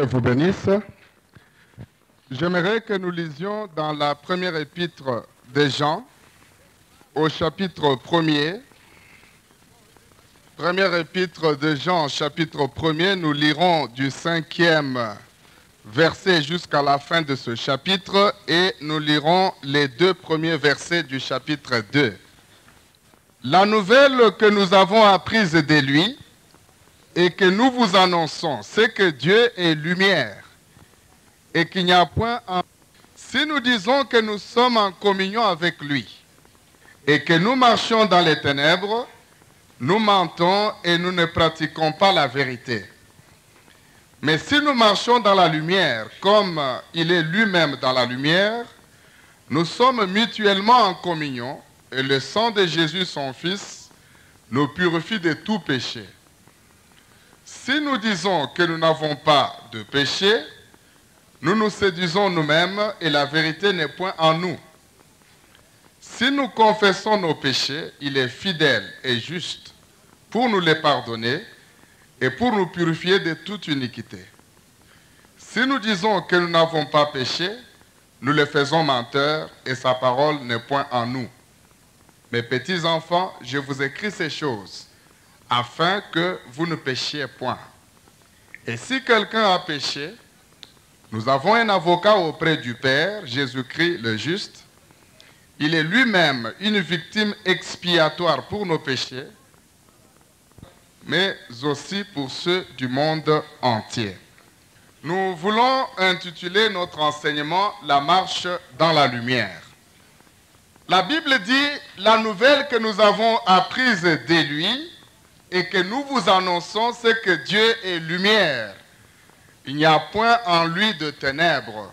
Dieu vous bénisse. J'aimerais que nous lisions dans la première épître de Jean, au chapitre 1er. Première épître de Jean, chapitre 1er, nous lirons du 5e verset jusqu'à la fin de ce chapitre et nous lirons les 2 premiers versets du chapitre 2. La nouvelle que nous avons apprise de lui et que nous vous annonçons, c'est que Dieu est lumière et qu'il n'y a point en... Si nous disons que nous sommes en communion avec lui et que nous marchons dans les ténèbres, nous mentons et nous ne pratiquons pas la vérité. Mais si nous marchons dans la lumière, comme il est lui-même dans la lumière, nous sommes mutuellement en communion et le sang de Jésus, son Fils, nous purifie de tout péché. Si nous disons que nous n'avons pas de péché, nous nous séduisons nous-mêmes et la vérité n'est point en nous. Si nous confessons nos péchés, il est fidèle et juste pour nous les pardonner et pour nous purifier de toute iniquité. Si nous disons que nous n'avons pas péché, nous le faisons menteur et sa parole n'est point en nous. Mes petits enfants, je vous écris ces choses afin que vous ne péchiez point. Et si quelqu'un a péché, nous avons un avocat auprès du Père, Jésus-Christ le juste. Il est lui-même une victime expiatoire pour nos péchés, mais aussi pour ceux du monde entier. Nous voulons intituler notre enseignement « La marche dans la lumière ». La Bible dit « La nouvelle que nous avons apprise de lui et que nous vous annonçons, c'est que Dieu est lumière. Il n'y a point en lui de ténèbres.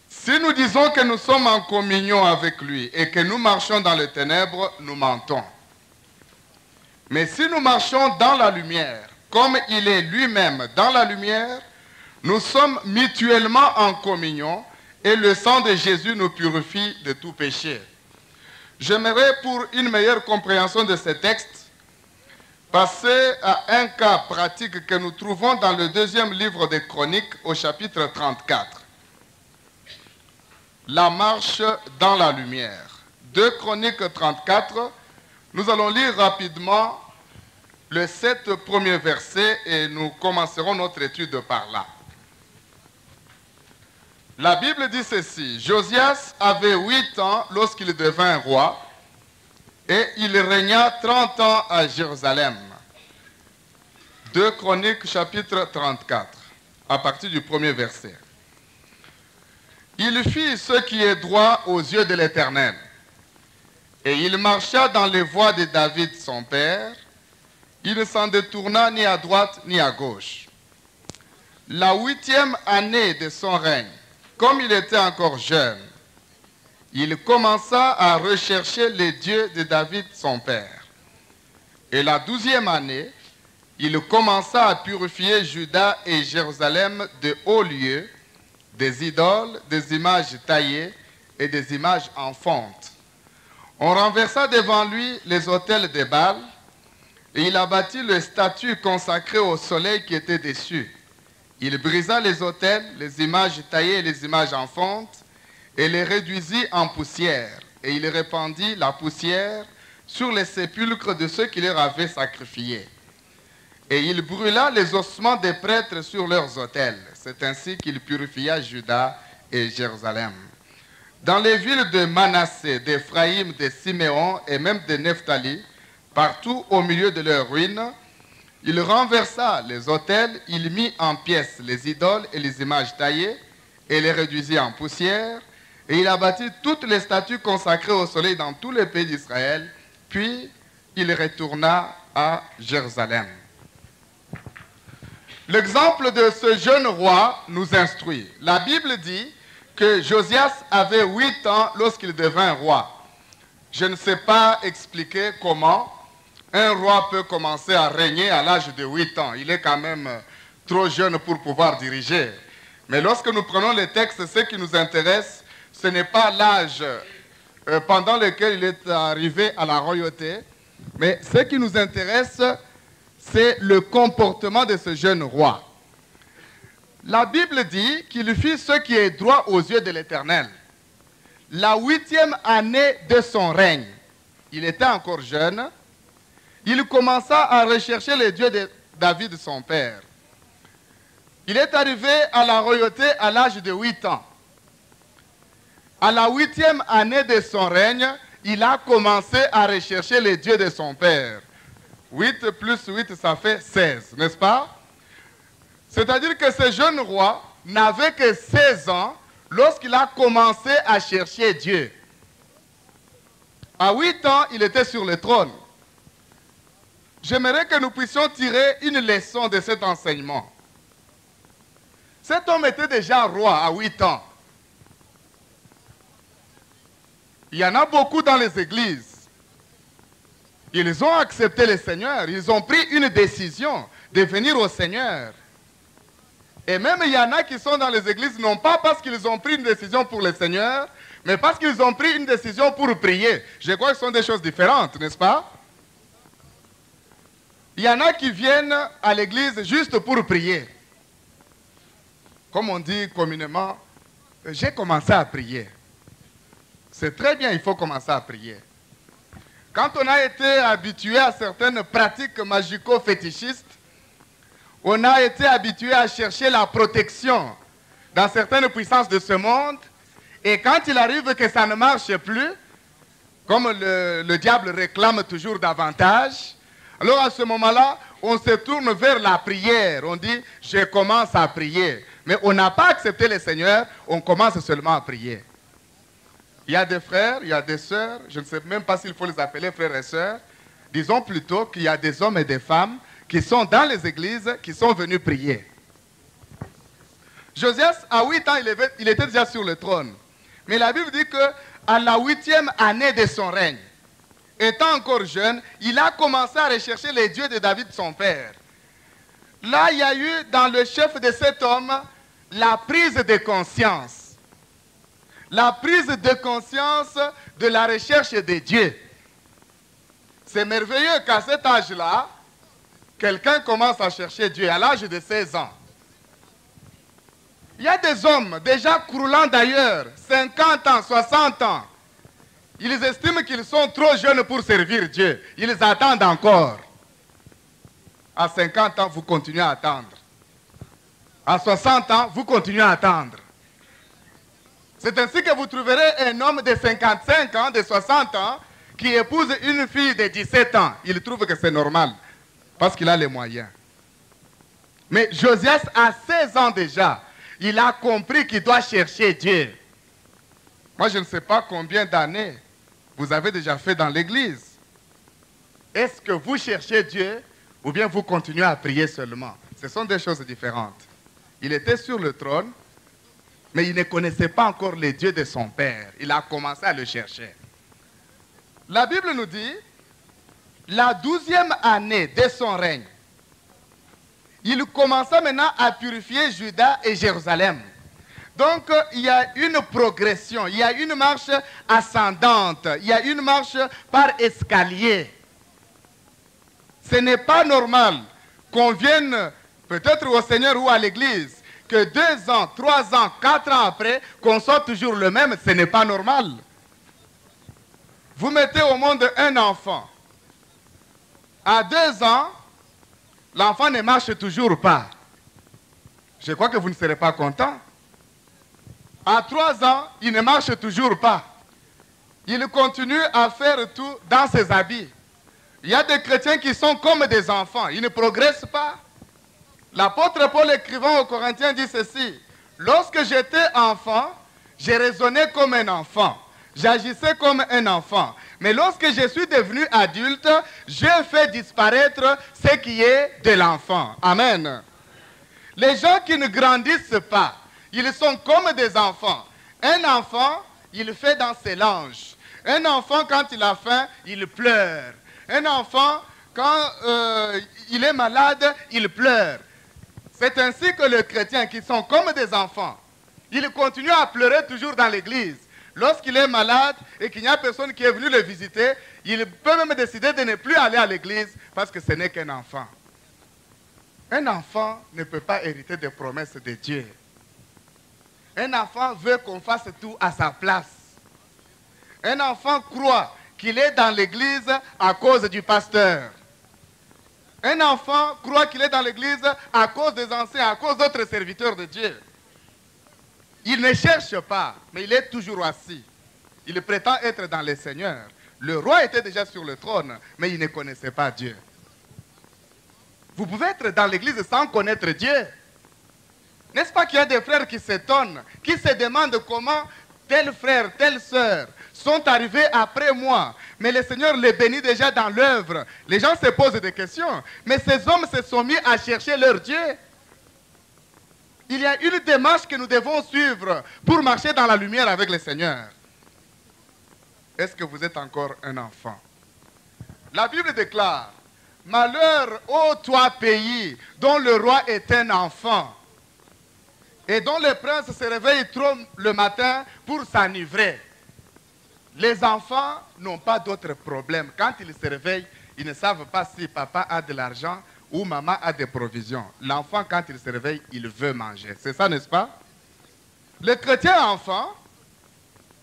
Si nous disons que nous sommes en communion avec lui et que nous marchons dans les ténèbres, nous mentons. Mais si nous marchons dans la lumière, comme il est lui-même dans la lumière, nous sommes mutuellement en communion et le sang de Jésus nous purifie de tout péché. » J'aimerais, pour une meilleure compréhension de ce texte, passer à un cas pratique que nous trouvons dans le 2e livre des Chroniques au chapitre 34. La marche dans la lumière. 2 Chroniques 34, nous allons lire rapidement le 7 premiers versets et nous commencerons notre étude par là. La Bible dit ceci: Josias avait 8 ans lorsqu'il devint roi et il régna 30 ans à Jérusalem. 2 Chroniques chapitre 34, à partir du premier verset. Il fit ce qui est droit aux yeux de l'Éternel, et il marcha dans les voies de David son père. Il ne s'en détourna ni à droite ni à gauche. La 8e année de son règne, comme il était encore jeune, il commença à rechercher les dieux de David son père. Et la 12e année, il commença à purifier Juda et Jérusalem de hauts lieux, des idoles, des images taillées et des images en fonte. On renversa devant lui les autels de Baal et il abattit le statut consacré au soleil qui était dessus. Il brisa les autels, les images taillées et les images en fonte et les réduisit en poussière. Et il répandit la poussière sur les sépulcres de ceux qui leur avaient sacrifié. Et il brûla les ossements des prêtres sur leurs autels. C'est ainsi qu'il purifia Juda et Jérusalem. Dans les villes de Manassé, d'Éphraïm, de Siméon et même de Nephtali, partout au milieu de leurs ruines, il renversa les autels, il mit en pièces les idoles et les images taillées et les réduisit en poussière. Et il abattit toutes les statues consacrées au soleil dans tous les pays d'Israël. Puis il retourna à Jérusalem. L'exemple de ce jeune roi nous instruit. La Bible dit que Josias avait 8 ans lorsqu'il devint roi. Je ne sais pas expliquer comment un roi peut commencer à régner à l'âge de 8 ans. Il est quand même trop jeune pour pouvoir diriger. Mais lorsque nous prenons les textes, ce qui nous intéresse, ce n'est pas l'âge pendant lequel il est arrivé à la royauté, mais ce qui nous intéresse, c'est le comportement de ce jeune roi. La Bible dit qu'il fit ce qui est droit aux yeux de l'Éternel. La 8e année de son règne, il était encore jeune, il commença à rechercher le Dieu de David, son père. Il est arrivé à la royauté à l'âge de 8 ans. À la 8e année de son règne, il a commencé à rechercher le Dieu de son père. 8 plus 8, ça fait 16, n'est-ce pas? C'est-à-dire que ce jeune roi n'avait que 16 ans lorsqu'il a commencé à chercher Dieu. À 8 ans, il était sur le trône. J'aimerais que nous puissions tirer une leçon de cet enseignement. Cet homme était déjà roi à 8 ans. Il y en a beaucoup dans les églises. Ils ont accepté le Seigneur. Ils ont pris une décision de venir au Seigneur. Et même il y en a qui sont dans les églises, non pas parce qu'ils ont pris une décision pour le Seigneur, mais parce qu'ils ont pris une décision pour prier. Je crois que ce sont des choses différentes, n'est-ce pas? Il y en a qui viennent à l'église juste pour prier. Comme on dit communément, j'ai commencé à prier. C'est très bien, il faut commencer à prier. Quand on a été habitué à certaines pratiques magico-fétichistes, on a été habitué à chercher la protection dans certaines puissances de ce monde. Et quand il arrive que ça ne marche plus, comme le diable réclame toujours davantage, alors à ce moment-là, on se tourne vers la prière. On dit, je commence à prier. Mais on n'a pas accepté le Seigneur, on commence seulement à prier. Il y a des frères, il y a des sœurs, je ne sais même pas s'il faut les appeler frères et sœurs. Disons plutôt qu'il y a des hommes et des femmes qui sont dans les églises, qui sont venus prier. Josias, à 8 ans, il était déjà sur le trône. Mais la Bible dit qu'à la 8e année de son règne, étant encore jeune, il a commencé à rechercher les dieux de David, son père. Là, il y a eu dans le chef de cet homme la prise de conscience. La prise de conscience de la recherche de Dieu. C'est merveilleux qu'à cet âge-là, quelqu'un commence à chercher Dieu à l'âge de 16 ans. Il y a des hommes déjà croulant d'ailleurs, 50 ans, 60 ans. Ils estiment qu'ils sont trop jeunes pour servir Dieu. Ils attendent encore. À 50 ans, vous continuez à attendre. À 60 ans, vous continuez à attendre. C'est ainsi que vous trouverez un homme de 55 ans, de 60 ans, qui épouse une fille de 17 ans. Il trouve que c'est normal, parce qu'il a les moyens. Mais Josias, à 16 ans déjà, il a compris qu'il doit chercher Dieu. Moi, je ne sais pas combien d'années vous avez déjà fait dans l'église. Est-ce que vous cherchez Dieu ou bien vous continuez à prier seulement? Ce sont des choses différentes. Il était sur le trône, mais il ne connaissait pas encore le Dieu de son père. Il a commencé à le chercher. La Bible nous dit, la 12e année de son règne, il commença maintenant à purifier Juda et Jérusalem. Donc, il y a une progression, il y a une marche ascendante, il y a une marche par escalier. Ce n'est pas normal qu'on vienne peut-être au Seigneur ou à l'église, que 2 ans, 3 ans, 4 ans après, qu'on soit toujours le même, ce n'est pas normal. Vous mettez au monde un enfant. À 2 ans, l'enfant ne marche toujours pas. Je crois que vous ne serez pas content. À 3 ans, il ne marche toujours pas. Il continue à faire tout dans ses habits. Il y a des chrétiens qui sont comme des enfants. Ils ne progressent pas. L'apôtre Paul écrivant aux Corinthiens dit ceci. Lorsque j'étais enfant, j'ai raisonné comme un enfant. J'agissais comme un enfant. Mais lorsque je suis devenu adulte, j'ai fait disparaître ce qui est de l'enfant. Amen. Les gens qui ne grandissent pas, ils sont comme des enfants. Un enfant, il fait dans ses langes. Un enfant, quand il a faim, il pleure. Un enfant, quand il est malade, il pleure. C'est ainsi que les chrétiens qui sont comme des enfants, ils continuent à pleurer toujours dans l'église. Lorsqu'il est malade et qu'il n'y a personne qui est venu le visiter, il peut même décider de ne plus aller à l'église parce que ce n'est qu'un enfant. Un enfant ne peut pas hériter des promesses de Dieu. Un enfant veut qu'on fasse tout à sa place. Un enfant croit qu'il est dans l'église à cause du pasteur. Un enfant croit qu'il est dans l'église à cause des anciens, à cause d'autres serviteurs de Dieu. Il ne cherche pas, mais il est toujours assis. Il prétend être dans les seigneurs. Le roi était déjà sur le trône, mais il ne connaissait pas Dieu. Vous pouvez être dans l'église sans connaître Dieu. N'est-ce pas qu'il y a des frères qui s'étonnent, qui se demandent comment tel frère, telle sœur sont arrivés après moi, mais le Seigneur les bénit déjà dans l'œuvre. Les gens se posent des questions, mais ces hommes se sont mis à chercher leur Dieu. Il y a une démarche que nous devons suivre pour marcher dans la lumière avec le Seigneur. Est-ce que vous êtes encore un enfant? La Bible déclare: malheur, ô toi pays, dont le roi est un enfant, et dont le prince se réveille trop le matin pour s'enivrer. Les enfants n'ont pas d'autres problèmes. Quand ils se réveillent, ils ne savent pas si papa a de l'argent ou maman a des provisions. L'enfant, quand il se réveille, il veut manger. C'est ça, n'est-ce pas? Le chrétien enfant,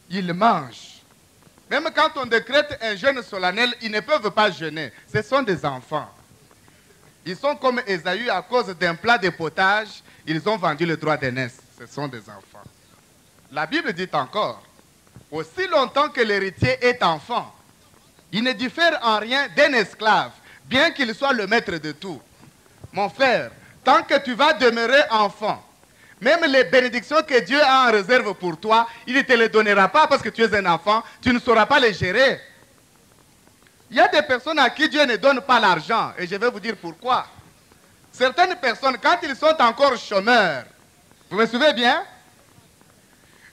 il mange. Même quand on décrète un jeûne solennel, ils ne peuvent pas jeûner. Ce sont des enfants. Ils sont comme Ésaü, à cause d'un plat de potage, ils ont vendu le droit d'aînesse. Ce sont des enfants. La Bible dit encore: aussi longtemps que l'héritier est enfant, il ne diffère en rien d'un esclave, bien qu'il soit le maître de tout. Mon frère, tant que tu vas demeurer enfant, même les bénédictions que Dieu a en réserve pour toi, il ne te les donnera pas parce que tu es un enfant, tu ne sauras pas les gérer. Il y a des personnes à qui Dieu ne donne pas l'argent, et je vais vous dire pourquoi. Certaines personnes, quand ils sont encore chômeurs, vous me suivez bien?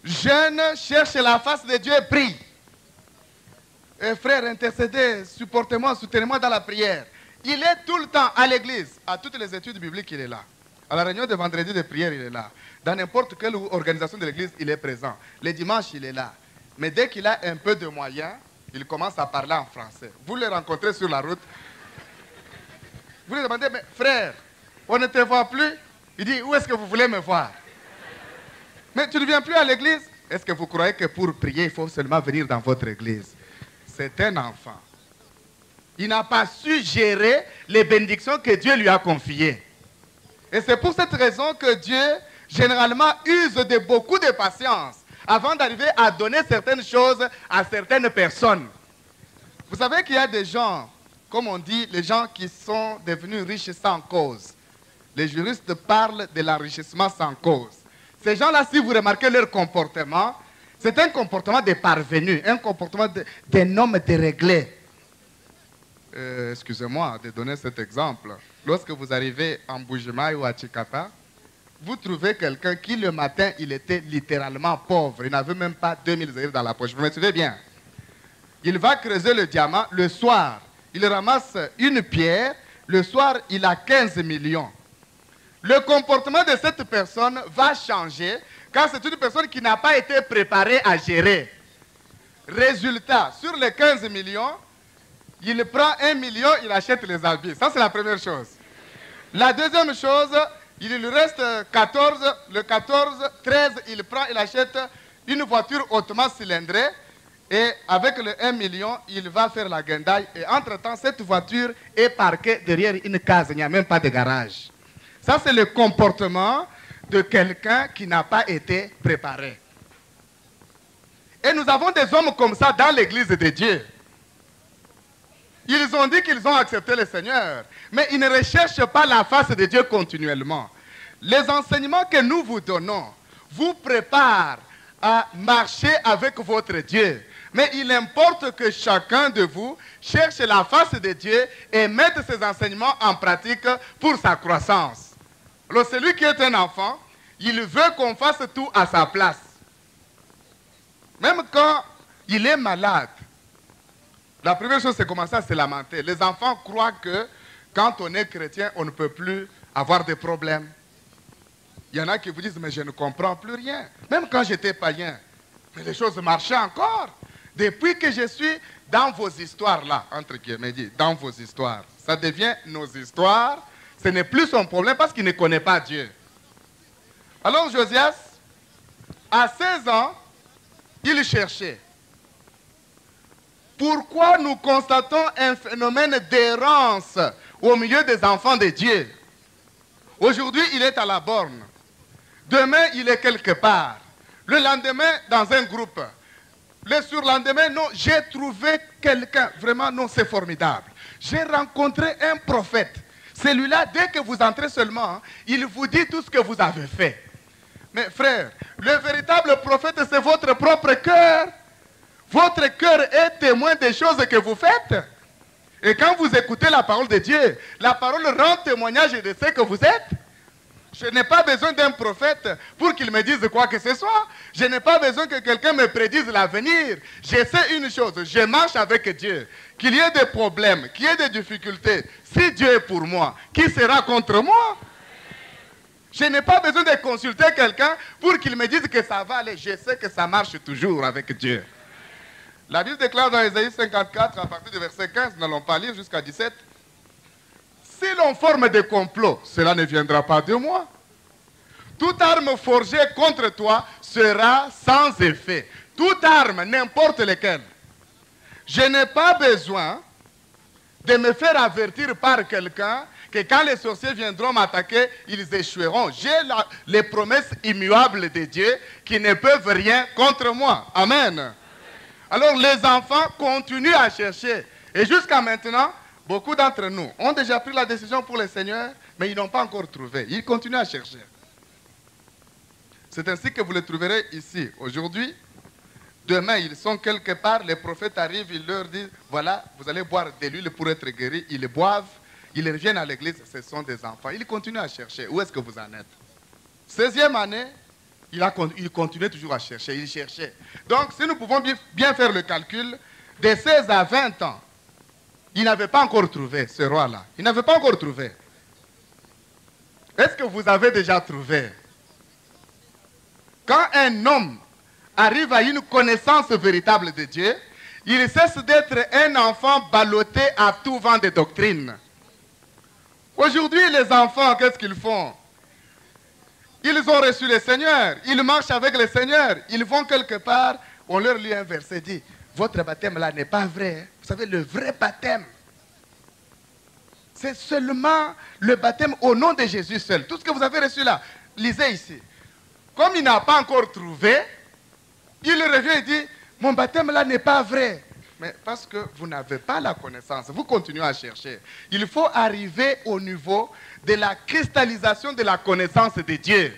Jeunes, cherchent la face de Dieu et prient. Et frère, intercédez, supportez-moi, soutenez-moi dans la prière. Il est tout le temps à l'église, à toutes les études bibliques, il est là. À la réunion de vendredi de prière, il est là. Dans n'importe quelle organisation de l'église, il est présent. Les dimanches, il est là. Mais dès qu'il a un peu de moyens, il commence à parler en français. Vous le rencontrez sur la route. Vous lui demandez: mais frère, on ne te voit plus? Il dit: où est-ce que vous voulez me voir? Mais tu ne viens plus à l'église? Est-ce que vous croyez que pour prier, il faut seulement venir dans votre église? C'est un enfant. Il n'a pas su gérer les bénédictions que Dieu lui a confiées. Et c'est pour cette raison que Dieu, généralement, use de beaucoup de patience avant d'arriver à donner certaines choses à certaines personnes. Vous savez qu'il y a des gens, comme on dit, les gens qui sont devenus riches sans cause. Les juristes parlent de l'enrichissement sans cause. Ces gens-là, si vous remarquez leur comportement, c'est un comportement de parvenu, un comportement d'un homme déréglé. Excusez-moi de donner cet exemple. Lorsque vous arrivez en Bujimaï ou à Chikapa, vous trouvez quelqu'un qui le matin, il était littéralement pauvre. Il n'avait même pas 2000 zéros dans la poche. Vous me suivez bien? Il va creuser le diamant. Le soir, il ramasse une pierre. Le soir, il a 15 millions. Le comportement de cette personne va changer car c'est une personne qui n'a pas été préparée à gérer. Résultat, sur les 15 millions, il prend 1 million, il achète les habits. Ça, c'est la première chose. La deuxième chose, il lui reste 14, le 14, 13, il achète une voiture hautement cylindrée et avec le 1 million, il va faire la guindaille. Et entre-temps, cette voiture est parquée derrière une case, il n'y a même pas de garage. Ça, c'est le comportement de quelqu'un qui n'a pas été préparé. Et nous avons des hommes comme ça dans l'église de Dieu. Ils ont dit qu'ils ont accepté le Seigneur, mais ils ne recherchent pas la face de Dieu continuellement. Les enseignements que nous vous donnons vous préparent à marcher avec votre Dieu. Mais il importe que chacun de vous cherche la face de Dieu et mette ses enseignements en pratique pour sa croissance. Alors celui qui est un enfant, il veut qu'on fasse tout à sa place. Même quand il est malade, la première chose, c'est commencer à se lamenter. Les enfants croient que quand on est chrétien, on ne peut plus avoir de problèmes. Il y en a qui vous disent: mais je ne comprends plus rien. Même quand j'étais païen, mais les choses marchaient encore. Depuis que je suis dans vos histoires là, entre guillemets dit, dans vos histoires, ça devient nos histoires. Ce n'est plus son problème parce qu'il ne connaît pas Dieu. Alors Josias, à 16 ans, il cherchait. Pourquoi nous constatons un phénomène d'errance au milieu des enfants de Dieu? Aujourd'hui, il est à la borne. Demain, il est quelque part. Le lendemain, dans un groupe. Le surlendemain, non, j'ai trouvé quelqu'un. Vraiment, non, c'est formidable. J'ai rencontré un prophète. Celui-là, dès que vous entrez seulement, il vous dit tout ce que vous avez fait. Mais frère, le véritable prophète, c'est votre propre cœur. Votre cœur est témoin des choses que vous faites. Et quand vous écoutez la parole de Dieu, la parole rend témoignage de ce que vous êtes. Je n'ai pas besoin d'un prophète pour qu'il me dise quoi que ce soit. Je n'ai pas besoin que quelqu'un me prédise l'avenir. Je sais une chose, je marche avec Dieu. Qu'il y ait des problèmes, qu'il y ait des difficultés, si Dieu est pour moi, qui sera contre moi? Je n'ai pas besoin de consulter quelqu'un pour qu'il me dise que ça va aller. Je sais que ça marche toujours avec Dieu. La Bible déclare dans Ésaïe 54, à partir du verset 15, nous n'allons pas lire jusqu'à 17, si l'on forme des complots, cela ne viendra pas de moi. Toute arme forgée contre toi sera sans effet. Toute arme, n'importe laquelle. Je n'ai pas besoin de me faire avertir par quelqu'un que quand les sorciers viendront m'attaquer, ils échoueront. J'ai les promesses immuables de Dieu qui ne peuvent rien contre moi. Amen. Alors les enfants continuent à chercher. Et jusqu'à maintenant, beaucoup d'entre nous ont déjà pris la décision pour le Seigneur, mais ils n'ont pas encore trouvé. Ils continuent à chercher. C'est ainsi que vous les trouverez ici. Aujourd'hui, demain, ils sont quelque part, les prophètes arrivent, ils leur disent, voilà, vous allez boire de l'huile pour être guéris. Ils boivent, ils reviennent à l'église, ce sont des enfants. Ils continuent à chercher. Où est-ce que vous en êtes? 16e année, il continuait toujours à chercher, il cherchait. Donc, si nous pouvons bien faire le calcul, de 16 à 20 ans, il n'avait pas encore trouvé ce roi-là. Il n'avait pas encore trouvé. Est-ce que vous avez déjà trouvé? Quand un homme arrive à une connaissance véritable de Dieu, il cesse d'être un enfant ballotté à tout vent de doctrine. Aujourd'hui, les enfants, qu'est-ce qu'ils font? Ils ont reçu le Seigneur, ils marchent avec le Seigneur, ils vont quelque part, on leur lit un verset, dit, votre baptême là n'est pas vrai. Vous savez, le vrai baptême, c'est seulement le baptême au nom de Jésus seul. Tout ce que vous avez reçu là, lisez ici. Comme il n'a pas encore trouvé, il revient et dit, mon baptême là n'est pas vrai. Mais parce que vous n'avez pas la connaissance, vous continuez à chercher. Il faut arriver au niveau de la cristallisation de la connaissance de Dieu.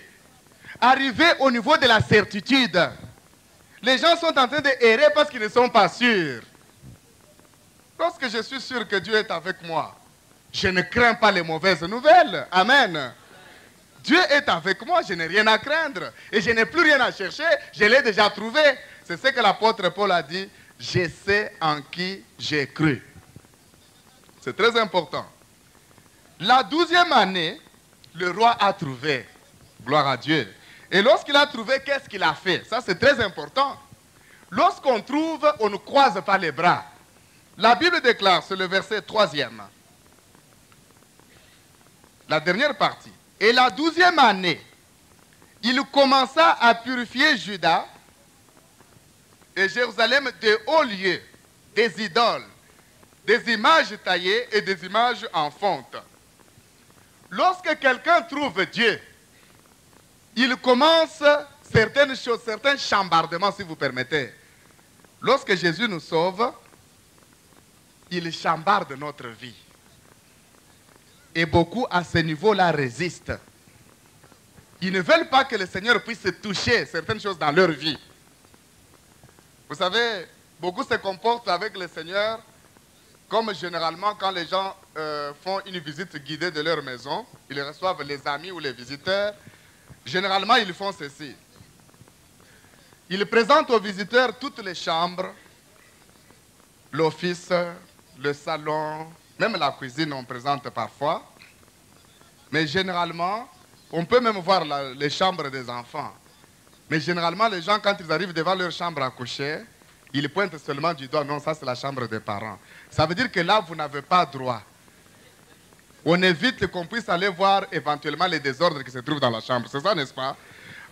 Arriver au niveau de la certitude. Les gens sont en train d'errer parce qu'ils ne sont pas sûrs. Lorsque je suis sûr que Dieu est avec moi, je ne crains pas les mauvaises nouvelles. Amen. Dieu est avec moi, je n'ai rien à craindre. Et je n'ai plus rien à chercher, je l'ai déjà trouvé. C'est ce que l'apôtre Paul a dit. Je sais en qui j'ai cru. C'est très important. La 12e année, le roi a trouvé. Gloire à Dieu. Et lorsqu'il a trouvé, qu'est-ce qu'il a fait? Ça, c'est très important. Lorsqu'on trouve, on ne croise pas les bras. La Bible déclare, c'est le verset 3e. La dernière partie. Et la 12e année, il commença à purifier Juda et Jérusalem des hauts lieux, des idoles, des images taillées et des images en fonte. Lorsque quelqu'un trouve Dieu, il commence certaines choses, certains chambardements, si vous permettez. Lorsque Jésus nous sauve, il chambarde notre vie. Et beaucoup à ce niveau-là résistent. Ils ne veulent pas que le Seigneur puisse toucher certaines choses dans leur vie. Vous savez, beaucoup se comportent avec le Seigneur comme généralement quand les gens font une visite guidée de leur maison, ils reçoivent les amis ou les visiteurs. Généralement, ils font ceci. Ils présentent aux visiteurs toutes les chambres, l'office, le salon, même la cuisine on présente parfois. Mais généralement, on peut même voir les chambres des enfants. Mais généralement, les gens, quand ils arrivent devant leur chambre à coucher, ils pointent seulement du doigt. Non, ça c'est la chambre des parents. Ça veut dire que là, vous n'avez pas droit. On évite qu'on puisse aller voir éventuellement les désordres qui se trouvent dans la chambre. C'est ça, n'est-ce pas?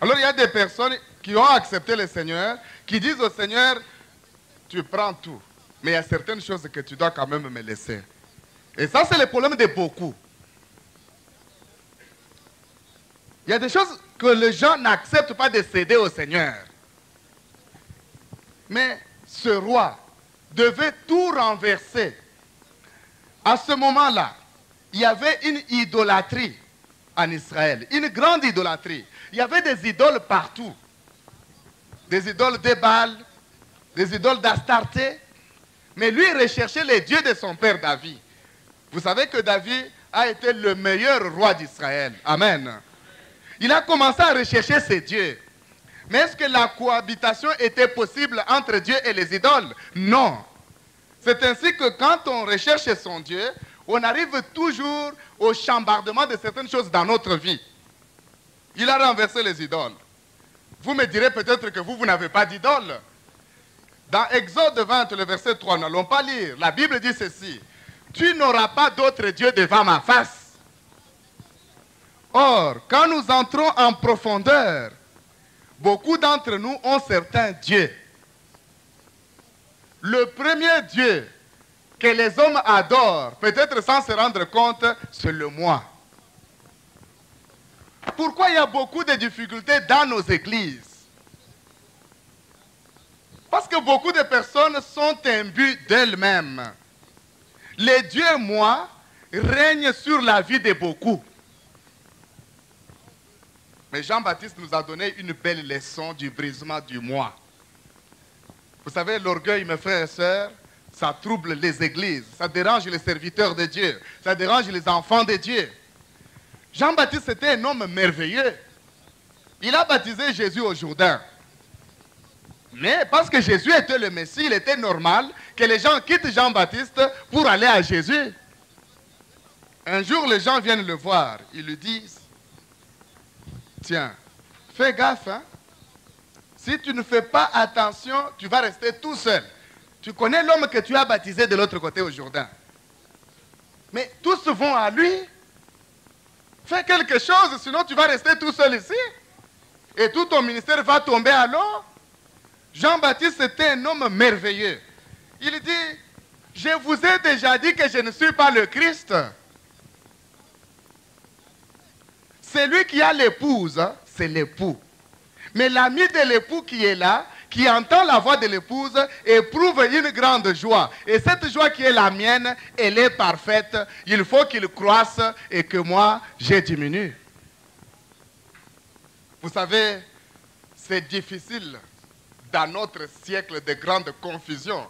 Alors il y a des personnes qui ont accepté le Seigneur, qui disent au Seigneur, tu prends tout, mais il y a certaines choses que tu dois quand même me laisser. Et ça, c'est le problème de beaucoup. Il y a des choses que les gens n'acceptent pas de céder au Seigneur. Mais ce roi devait tout renverser. À ce moment-là, il y avait une idolâtrie en Israël, une grande idolâtrie. Il y avait des idoles partout. Des idoles de Baal, des idoles d'Astarté. Mais lui, il recherchait les dieux de son père David. Vous savez que David a été le meilleur roi d'Israël. Amen. Il a commencé à rechercher ses dieux. Mais est-ce que la cohabitation était possible entre Dieu et les idoles? Non. C'est ainsi que quand on recherche son Dieu, on arrive toujours au chambardement de certaines choses dans notre vie. Il a renversé les idoles. Vous me direz peut-être que vous n'avez pas d'idole. Dans Exode 20, le verset 3, nous n'allons pas lire. La Bible dit ceci. Tu n'auras pas d'autre Dieu devant ma face. Or, quand nous entrons en profondeur, beaucoup d'entre nous ont certains dieux. Le premier Dieu que les hommes adorent, peut-être sans se rendre compte, c'est le moi. Pourquoi il y a beaucoup de difficultés dans nos églises? Parce que beaucoup de personnes sont imbues d'elles-mêmes. Les dieux moi règnent sur la vie de beaucoup. Mais Jean-Baptiste nous a donné une belle leçon du brisement du moi. Vous savez, l'orgueil, mes frères et sœurs, ça trouble les églises, ça dérange les serviteurs de Dieu, ça dérange les enfants de Dieu. Jean-Baptiste était un homme merveilleux. Il a baptisé Jésus au Jourdain. Mais parce que Jésus était le Messie, il était normal que les gens quittent Jean-Baptiste pour aller à Jésus. Un jour, les gens viennent le voir. Ils lui disent, tiens, fais gaffe, hein? Si tu ne fais pas attention, tu vas rester tout seul. Tu connais l'homme que tu as baptisé de l'autre côté au Jourdain. Mais tous vont à lui. Fais quelque chose, sinon tu vas rester tout seul ici. Et tout ton ministère va tomber à l'eau. Jean-Baptiste était un homme merveilleux. Il dit, je vous ai déjà dit que je ne suis pas le Christ. Celui qui a l'épouse, c'est l'époux. Mais l'ami de l'époux qui est là, qui entend la voix de l'épouse, éprouve une grande joie. Et cette joie qui est la mienne, elle est parfaite. Il faut qu'il croisse et que moi, je diminue. Vous savez, c'est difficile dans notre siècle de grande confusion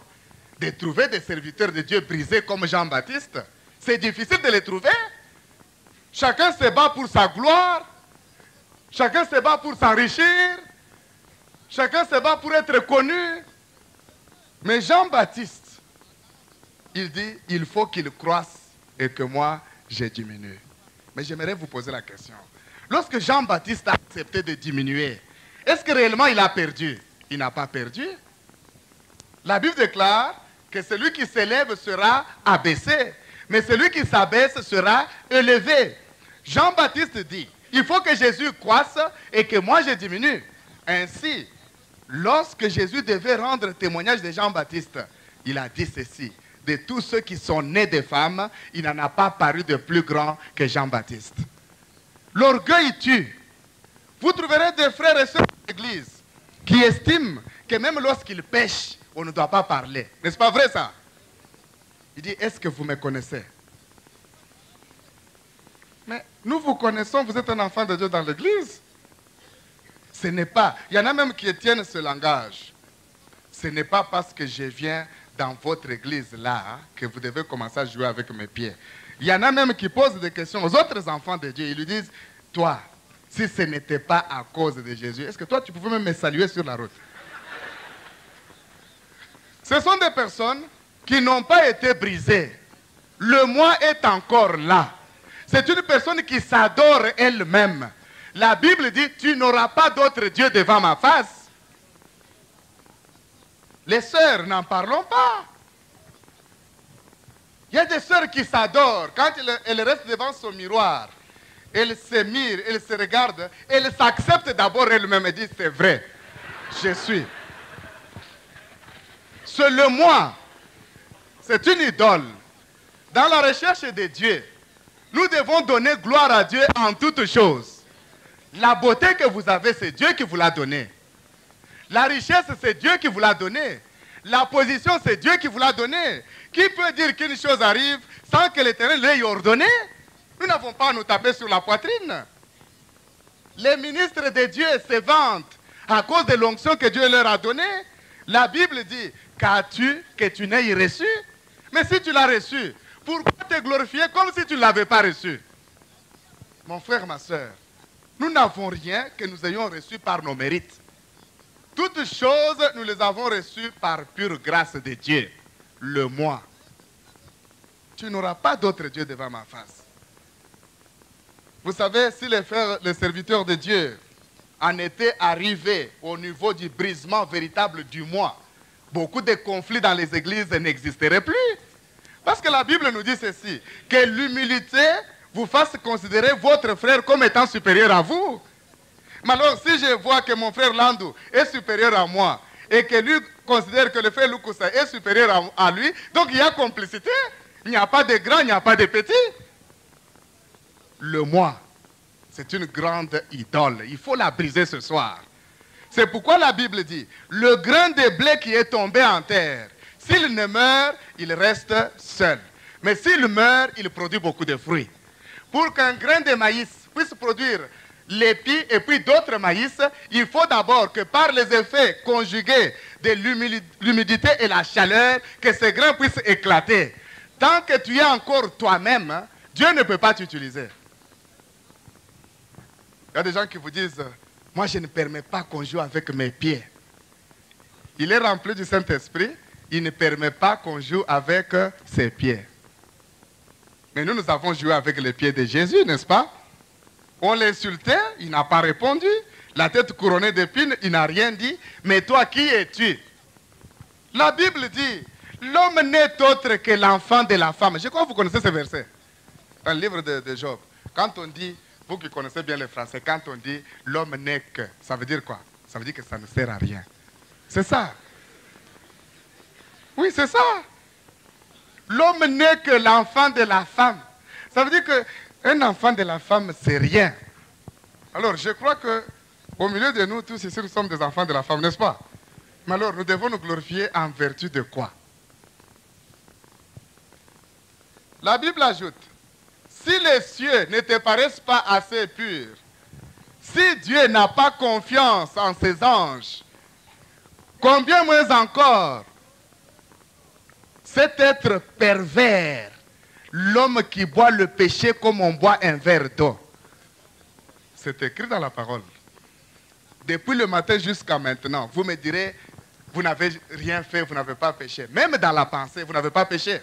de trouver des serviteurs de Dieu brisés comme Jean-Baptiste. C'est difficile de les trouver. Chacun se bat pour sa gloire. Chacun se bat pour s'enrichir. Chacun se bat pour être connu. Mais Jean-Baptiste, il dit, il faut qu'il croisse et que moi, je diminue. Mais j'aimerais vous poser la question. Lorsque Jean-Baptiste a accepté de diminuer, est-ce que réellement il a perdu? Il n'a pas perdu. La Bible déclare que celui qui s'élève sera abaissé, mais celui qui s'abaisse sera élevé. Jean-Baptiste dit, il faut que Jésus croisse et que moi je diminue. Ainsi, lorsque Jésus devait rendre témoignage de Jean-Baptiste, il a dit ceci, de tous ceux qui sont nés de femmes, il n'en a pas paru de plus grand que Jean-Baptiste. L'orgueil tue. Vous trouverez des frères et sœurs de l'Église qui estiment que même lorsqu'ils pêchent, on ne doit pas parler. N'est-ce pas vrai ça? Il dit, est-ce que vous me connaissez? Mais nous vous connaissons, vous êtes un enfant de Dieu dans l'Église. Ce n'est pas, il y en a même qui tiennent ce langage. Ce n'est pas parce que je viens dans votre église là que vous devez commencer à jouer avec mes pieds. Il y en a même qui posent des questions aux autres enfants de Dieu. Ils lui disent, toi, si ce n'était pas à cause de Jésus, est-ce que toi tu pouvais même me saluer sur la route? Ce sont des personnes qui n'ont pas été brisées. Le moi est encore là. C'est une personne qui s'adore elle-même. La Bible dit, tu n'auras pas d'autre Dieu devant ma face. Les sœurs, n'en parlons pas. Il y a des sœurs qui s'adorent. Quand elles restent devant son miroir, elles se mirent, elles se regardent, elles s'acceptent d'abord elles-mêmes et disent c'est vrai, je suis. C'est le moi. C'est une idole. Dans la recherche de Dieu, nous devons donner gloire à Dieu en toutes choses. La beauté que vous avez, c'est Dieu qui vous l'a donnée. La richesse, c'est Dieu qui vous l'a donnée. La position, c'est Dieu qui vous l'a donnée. Qui peut dire qu'une chose arrive sans que l'Éternel l'ait ordonné? Nous n'avons pas à nous taper sur la poitrine. Les ministres de Dieu se vantent à cause de l'onction que Dieu leur a donnée. La Bible dit, qu'as-tu que tu n'aies reçu? Mais si tu l'as reçu, pourquoi te glorifier comme si tu ne l'avais pas reçu? Mon frère, ma soeur, nous n'avons rien que nous ayons reçu par nos mérites. Toutes choses, nous les avons reçues par pure grâce de Dieu. Le moi. Tu n'auras pas d'autre Dieu devant ma face. Vous savez, si les frères, les serviteurs de Dieu en étaient arrivés au niveau du brisement véritable du moi, beaucoup de conflits dans les églises n'existeraient plus. Parce que la Bible nous dit ceci, que l'humilité vous fasse considérer votre frère comme étant supérieur à vous. Mais alors, si je vois que mon frère Landou est supérieur à moi, et que lui considère que le frère Lukusa est supérieur à lui, donc il y a complicité. Il n'y a pas de grand, il n'y a pas de petit. Le moi, c'est une grande idole. Il faut la briser ce soir. C'est pourquoi la Bible dit, le grain de blé qui est tombé en terre, s'il ne meurt, il reste seul. Mais s'il meurt, il produit beaucoup de fruits. Pour qu'un grain de maïs puisse produire l'épi et puis d'autres maïs, il faut d'abord que par les effets conjugués de l'humidité et la chaleur, que ces grains puissent éclater. Tant que tu es encore toi-même, Dieu ne peut pas t'utiliser. Il y a des gens qui vous disent, moi je ne permets pas qu'on joue avec mes pieds. Il est rempli du Saint-Esprit, il ne permet pas qu'on joue avec ses pieds. Mais nous avons joué avec les pieds de Jésus, n'est-ce pas? On l'insultait, il n'a pas répondu. La tête couronnée d'épines, il n'a rien dit. Mais toi, qui es-tu? La Bible dit, l'homme n'est autre que l'enfant de la femme. Je crois que vous connaissez ce verset. Dans le livre de Job. Quand on dit, vous qui connaissez bien le français, quand on dit l'homme n'est que, ça veut dire quoi? Ça veut dire que ça ne sert à rien. C'est ça. Oui, c'est ça. L'homme n'est que l'enfant de la femme. Ça veut dire qu'un enfant de la femme, c'est rien. Alors, je crois qu'au milieu de nous tous ici, nous sommes des enfants de la femme, n'est-ce pas? Mais alors, nous devons nous glorifier en vertu de quoi? La Bible ajoute, si les cieux ne te paraissent pas assez purs, si Dieu n'a pas confiance en ses anges, combien moins encore cet être pervers, l'homme qui boit le péché comme on boit un verre d'eau. C'est écrit dans la parole. Depuis le matin jusqu'à maintenant, vous me direz, vous n'avez rien fait, vous n'avez pas péché. Même dans la pensée, vous n'avez pas péché.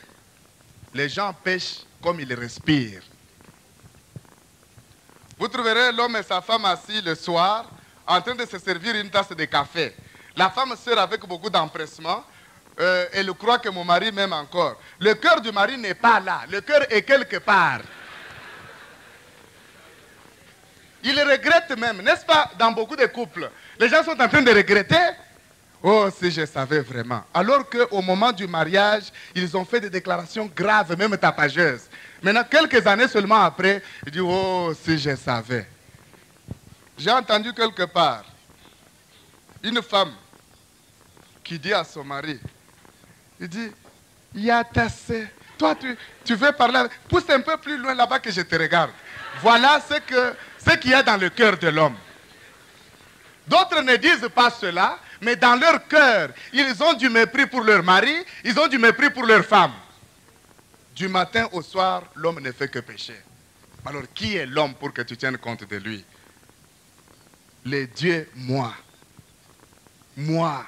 Les gens pêchent comme ils respirent. Vous trouverez l'homme et sa femme assis le soir, en train de se servir une tasse de café. La femme sert avec beaucoup d'empressement. Elle croit que mon mari m'aime encore. Le cœur du mari n'est pas là. Le cœur est quelque part. Il regrette même, n'est-ce pas, dans beaucoup de couples. Les gens sont en train de regretter. Oh, si je savais vraiment. Alors qu'au moment du mariage, ils ont fait des déclarations graves, même tapageuses. Maintenant, quelques années seulement après, ils disent, oh, si je savais. J'ai entendu quelque part une femme qui dit à son mari, il dit, Yatase, toi tu veux parler, pousse un peu plus loin là-bas que je te regarde. Voilà ce qu'il y a dans le cœur de l'homme. D'autres ne disent pas cela, mais dans leur cœur, ils ont du mépris pour leur mari, ils ont du mépris pour leur femme. Du matin au soir, l'homme ne fait que pécher. Alors qui est l'homme pour que tu tiennes compte de lui? Le Dieu, moi. Moi.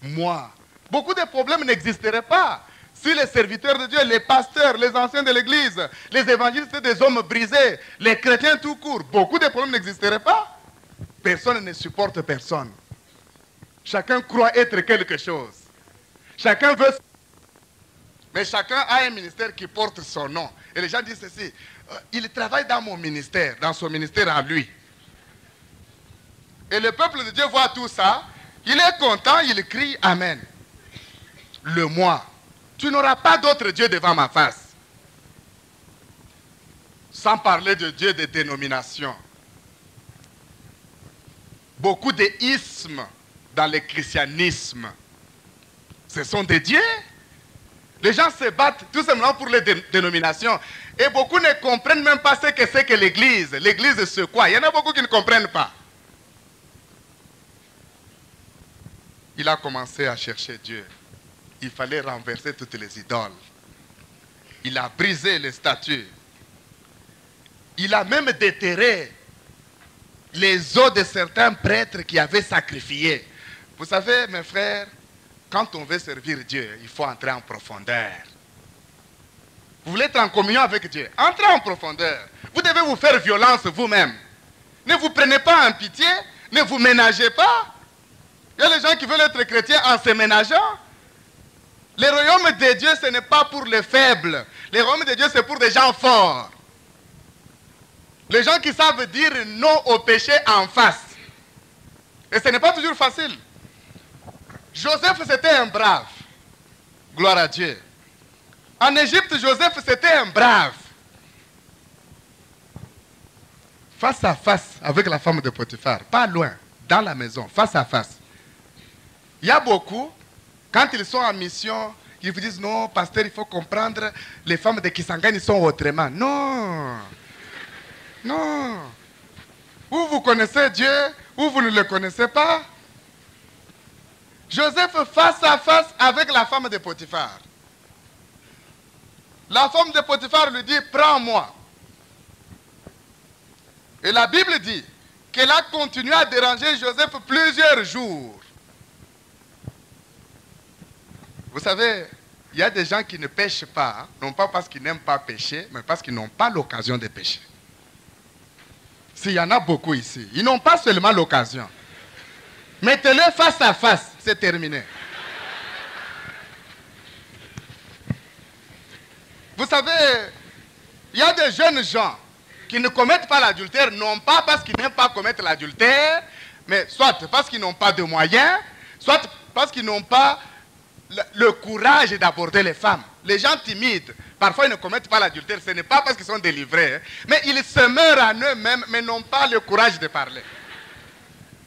Moi. Beaucoup de problèmes n'existeraient pas si les serviteurs de Dieu, les pasteurs, les anciens de l'église, les évangélistes étaient des hommes brisés, les chrétiens tout court, beaucoup de problèmes n'existeraient pas. Personne ne supporte personne. Chacun croit être quelque chose. Chacun veut... Mais chacun a un ministère qui porte son nom. Et les gens disent ceci, il travaille dans mon ministère, dans son ministère à lui. Et le peuple de Dieu voit tout ça, il est content, il crie Amen. Le moi, tu n'auras pas d'autre Dieu devant ma face. Sans parler de Dieu des dénominations. Beaucoup de ismes dans le christianisme. Ce sont des dieux. Les gens se battent tout simplement pour les dénominations. Et beaucoup ne comprennent même pas ce que c'est que l'Église. L'Église, c'est quoi? Il y en a beaucoup qui ne comprennent pas. Il a commencé à chercher Dieu. Il fallait renverser toutes les idoles. Il a brisé les statues. Il a même déterré les os de certains prêtres qui avaient sacrifié. Vous savez, mes frères, quand on veut servir Dieu, il faut entrer en profondeur. Vous voulez être en communion avec Dieu, entrez en profondeur. Vous devez vous faire violence vous-même. Ne vous prenez pas en pitié, ne vous ménagez pas. Il y a les gens qui veulent être chrétiens en se ménageant. Le royaume de Dieu, ce n'est pas pour les faibles. Le royaume de Dieu, c'est pour des gens forts. Les gens qui savent dire non au péché en face. Et ce n'est pas toujours facile. Joseph, c'était un brave. Gloire à Dieu. En Égypte, Joseph, c'était un brave. Face à face avec la femme de Potiphar. Pas loin, dans la maison, face à face. Il y a beaucoup, quand ils sont en mission, ils vous disent non, pasteur, il faut comprendre, les femmes de Kisangani sont autrement. Non. Non. Ou vous connaissez Dieu, ou vous ne le connaissez pas. Joseph face à face avec la femme de Potiphar. La femme de Potiphar lui dit, prends-moi. Et la Bible dit qu'elle a continué à déranger Joseph plusieurs jours. Vous savez, il y a des gens qui ne pêchent pas, non pas parce qu'ils n'aiment pas pécher, mais parce qu'ils n'ont pas l'occasion de pécher. S'il y en a beaucoup ici, ils n'ont pas seulement l'occasion. Mettez-le face à face, c'est terminé. Vous savez, il y a des jeunes gens qui ne commettent pas l'adultère, non pas parce qu'ils n'aiment pas commettre l'adultère, mais soit parce qu'ils n'ont pas de moyens, soit parce qu'ils n'ont pas le courage d'aborder les femmes. Les gens timides, parfois ils ne commettent pas l'adultère, ce n'est pas parce qu'ils sont délivrés, mais ils se meurent en eux-mêmes, mais n'ont pas le courage de parler.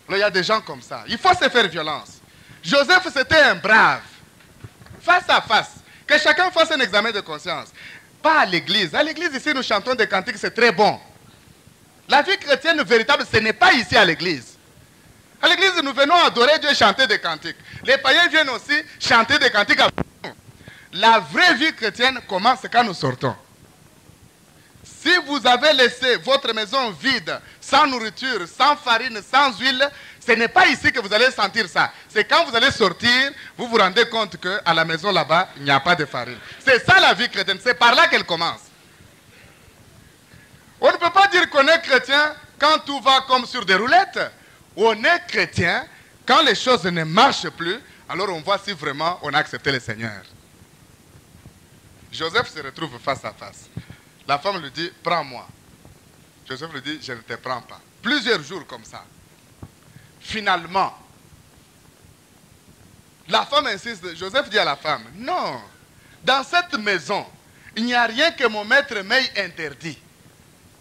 Alors, il y a des gens comme ça. Il faut se faire violence. Joseph, c'était un brave. Face à face. Que chacun fasse un examen de conscience. Pas à l'église. À l'église, ici, nous chantons des cantiques, c'est très bon. La vie chrétienne véritable, ce n'est pas ici à l'église. À l'église, nous venons adorer Dieu et chanter des cantiques. Les païens viennent aussi chanter des cantiques. La vraie vie chrétienne commence quand nous sortons. Si vous avez laissé votre maison vide, sans nourriture, sans farine, sans huile, ce n'est pas ici que vous allez sentir ça. C'est quand vous allez sortir, vous vous rendez compte qu'à la maison là-bas, il n'y a pas de farine. C'est ça la vie chrétienne, c'est par là qu'elle commence. On ne peut pas dire qu'on est chrétien quand tout va comme sur des roulettes. On est chrétien quand les choses ne marchent plus, alors on voit si vraiment on a accepté le Seigneur. Joseph se retrouve face à face. La femme lui dit, prends-moi. Joseph lui dit, je ne te prends pas. Plusieurs jours comme ça. Finalement, la femme insiste. Joseph dit à la femme, non, dans cette maison, il n'y a rien que mon maître m'ait interdit.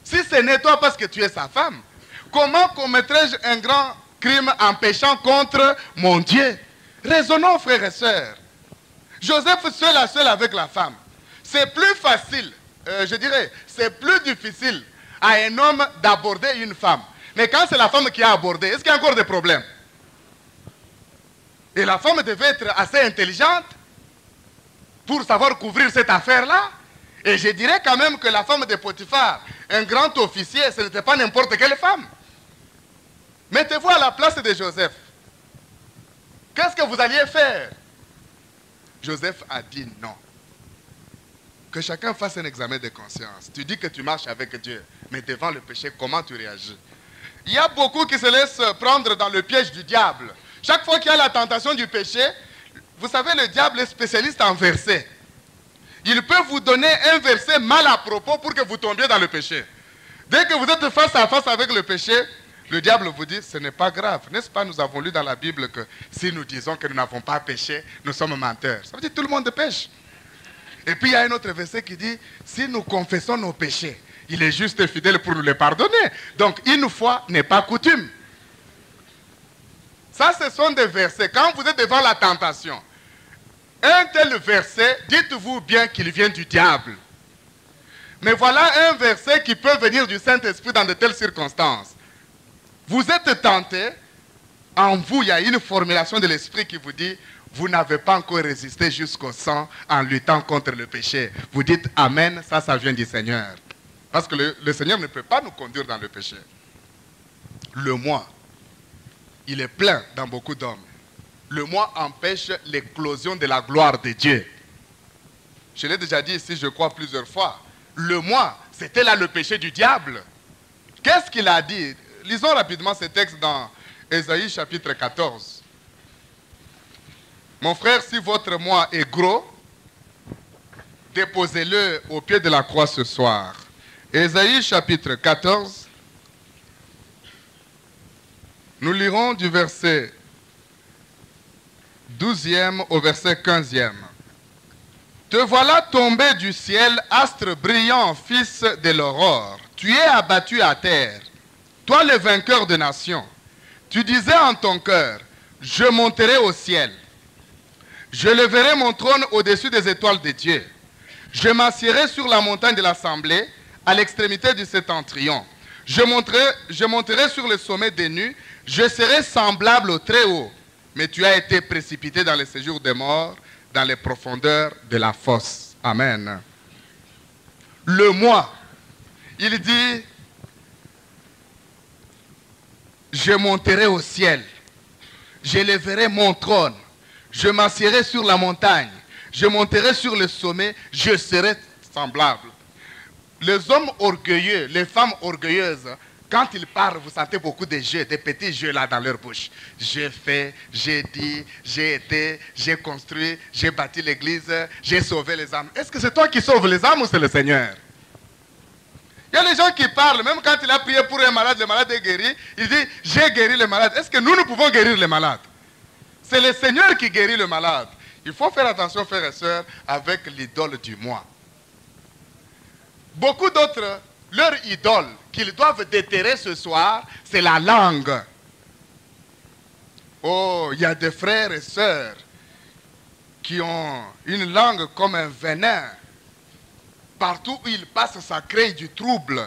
Si ce n'est toi parce que tu es sa femme, comment commettrais-je un grand crime en péchant contre mon Dieu? Raisonnons, frères et sœurs. Joseph seul à seul avec la femme. C'est plus facile, je dirais, c'est plus difficile à un homme d'aborder une femme. Mais quand c'est la femme qui a abordé, est-ce qu'il y a encore des problèmes? Et la femme devait être assez intelligente pour savoir couvrir cette affaire-là. Et je dirais quand même que la femme de Potiphar, un grand officier, ce n'était pas n'importe quelle femme. Mettez-vous à la place de Joseph. Qu'est-ce que vous alliez faire? Joseph a dit non. Que chacun fasse un examen de conscience. Tu dis que tu marches avec Dieu, mais devant le péché, comment tu réagis? Il y a beaucoup qui se laissent prendre dans le piège du diable. Chaque fois qu'il y a la tentation du péché, vous savez, le diable est spécialiste en versets. Il peut vous donner un verset mal à propos pour que vous tombiez dans le péché. Dès que vous êtes face à face avec le péché, le diable vous dit, ce n'est pas grave. N'est-ce pas, nous avons lu dans la Bible que si nous disons que nous n'avons pas péché, nous sommes menteurs. Ça veut dire que tout le monde pêche. Et puis il y a un autre verset qui dit, si nous confessons nos péchés, il est juste et fidèle pour nous les pardonner. Donc une fois n'est pas coutume. Ça, ce sont des versets. Quand vous êtes devant la tentation, un tel verset, dites-vous bien qu'il vient du diable. Mais voilà un verset qui peut venir du Saint-Esprit dans de telles circonstances. Vous êtes tenté, en vous, il y a une formulation de l'Esprit qui vous dit, vous n'avez pas encore résisté jusqu'au sang en luttant contre le péché. Vous dites Amen, ça vient du Seigneur. Parce que le Seigneur ne peut pas nous conduire dans le péché. Le moi, il est plein dans beaucoup d'hommes. Le moi empêche l'éclosion de la gloire de Dieu. Je l'ai déjà dit ici, je crois, plusieurs fois. Le moi, c'était là le péché du diable. Qu'est-ce qu'il a dit? Lisons rapidement ce texte dans Ésaïe chapitre 14. Mon frère, si votre moi est gros, déposez-le au pied de la croix ce soir. Ésaïe chapitre 14. Nous lirons du verset 12e au verset 15e. Te voilà tombé du ciel, astre brillant, fils de l'aurore. Tu es abattu à terre, toi le vainqueur de nations. Tu disais en ton cœur, je monterai au ciel. Je leverai mon trône au-dessus des étoiles de Dieu. Je m'assierai sur la montagne de l'assemblée, à l'extrémité du septentrion. Je monterai sur le sommet des nues. Je serai semblable au Très-Haut. Mais tu as été précipité dans le séjour des morts, dans les profondeurs de la fosse. Amen. Le moi, il dit, je monterai au ciel. Je lèverai mon trône. Je m'assierai sur la montagne. Je monterai sur le sommet. Je serai semblable. Les hommes orgueilleux, les femmes orgueilleuses, quand ils parlent, vous sentez beaucoup de jeux, des petits jeux là dans leur bouche. J'ai fait, j'ai dit, j'ai été, j'ai construit, j'ai bâti l'église, j'ai sauvé les âmes. Est-ce que c'est toi qui sauves les âmes ou c'est le Seigneur? Il y a les gens qui parlent, même quand il a prié pour un malade, le malade est guéri, il dit, j'ai guéri le malade. Est-ce que nous pouvons guérir les malades? C'est le Seigneur qui guérit le malade. Il faut faire attention, frères et sœurs, avec l'idole du moi. Beaucoup d'autres, leur idole qu'ils doivent déterrer ce soir, c'est la langue. Oh, il y a des frères et sœurs qui ont une langue comme un venin. Partout où ils passent, ça crée du trouble.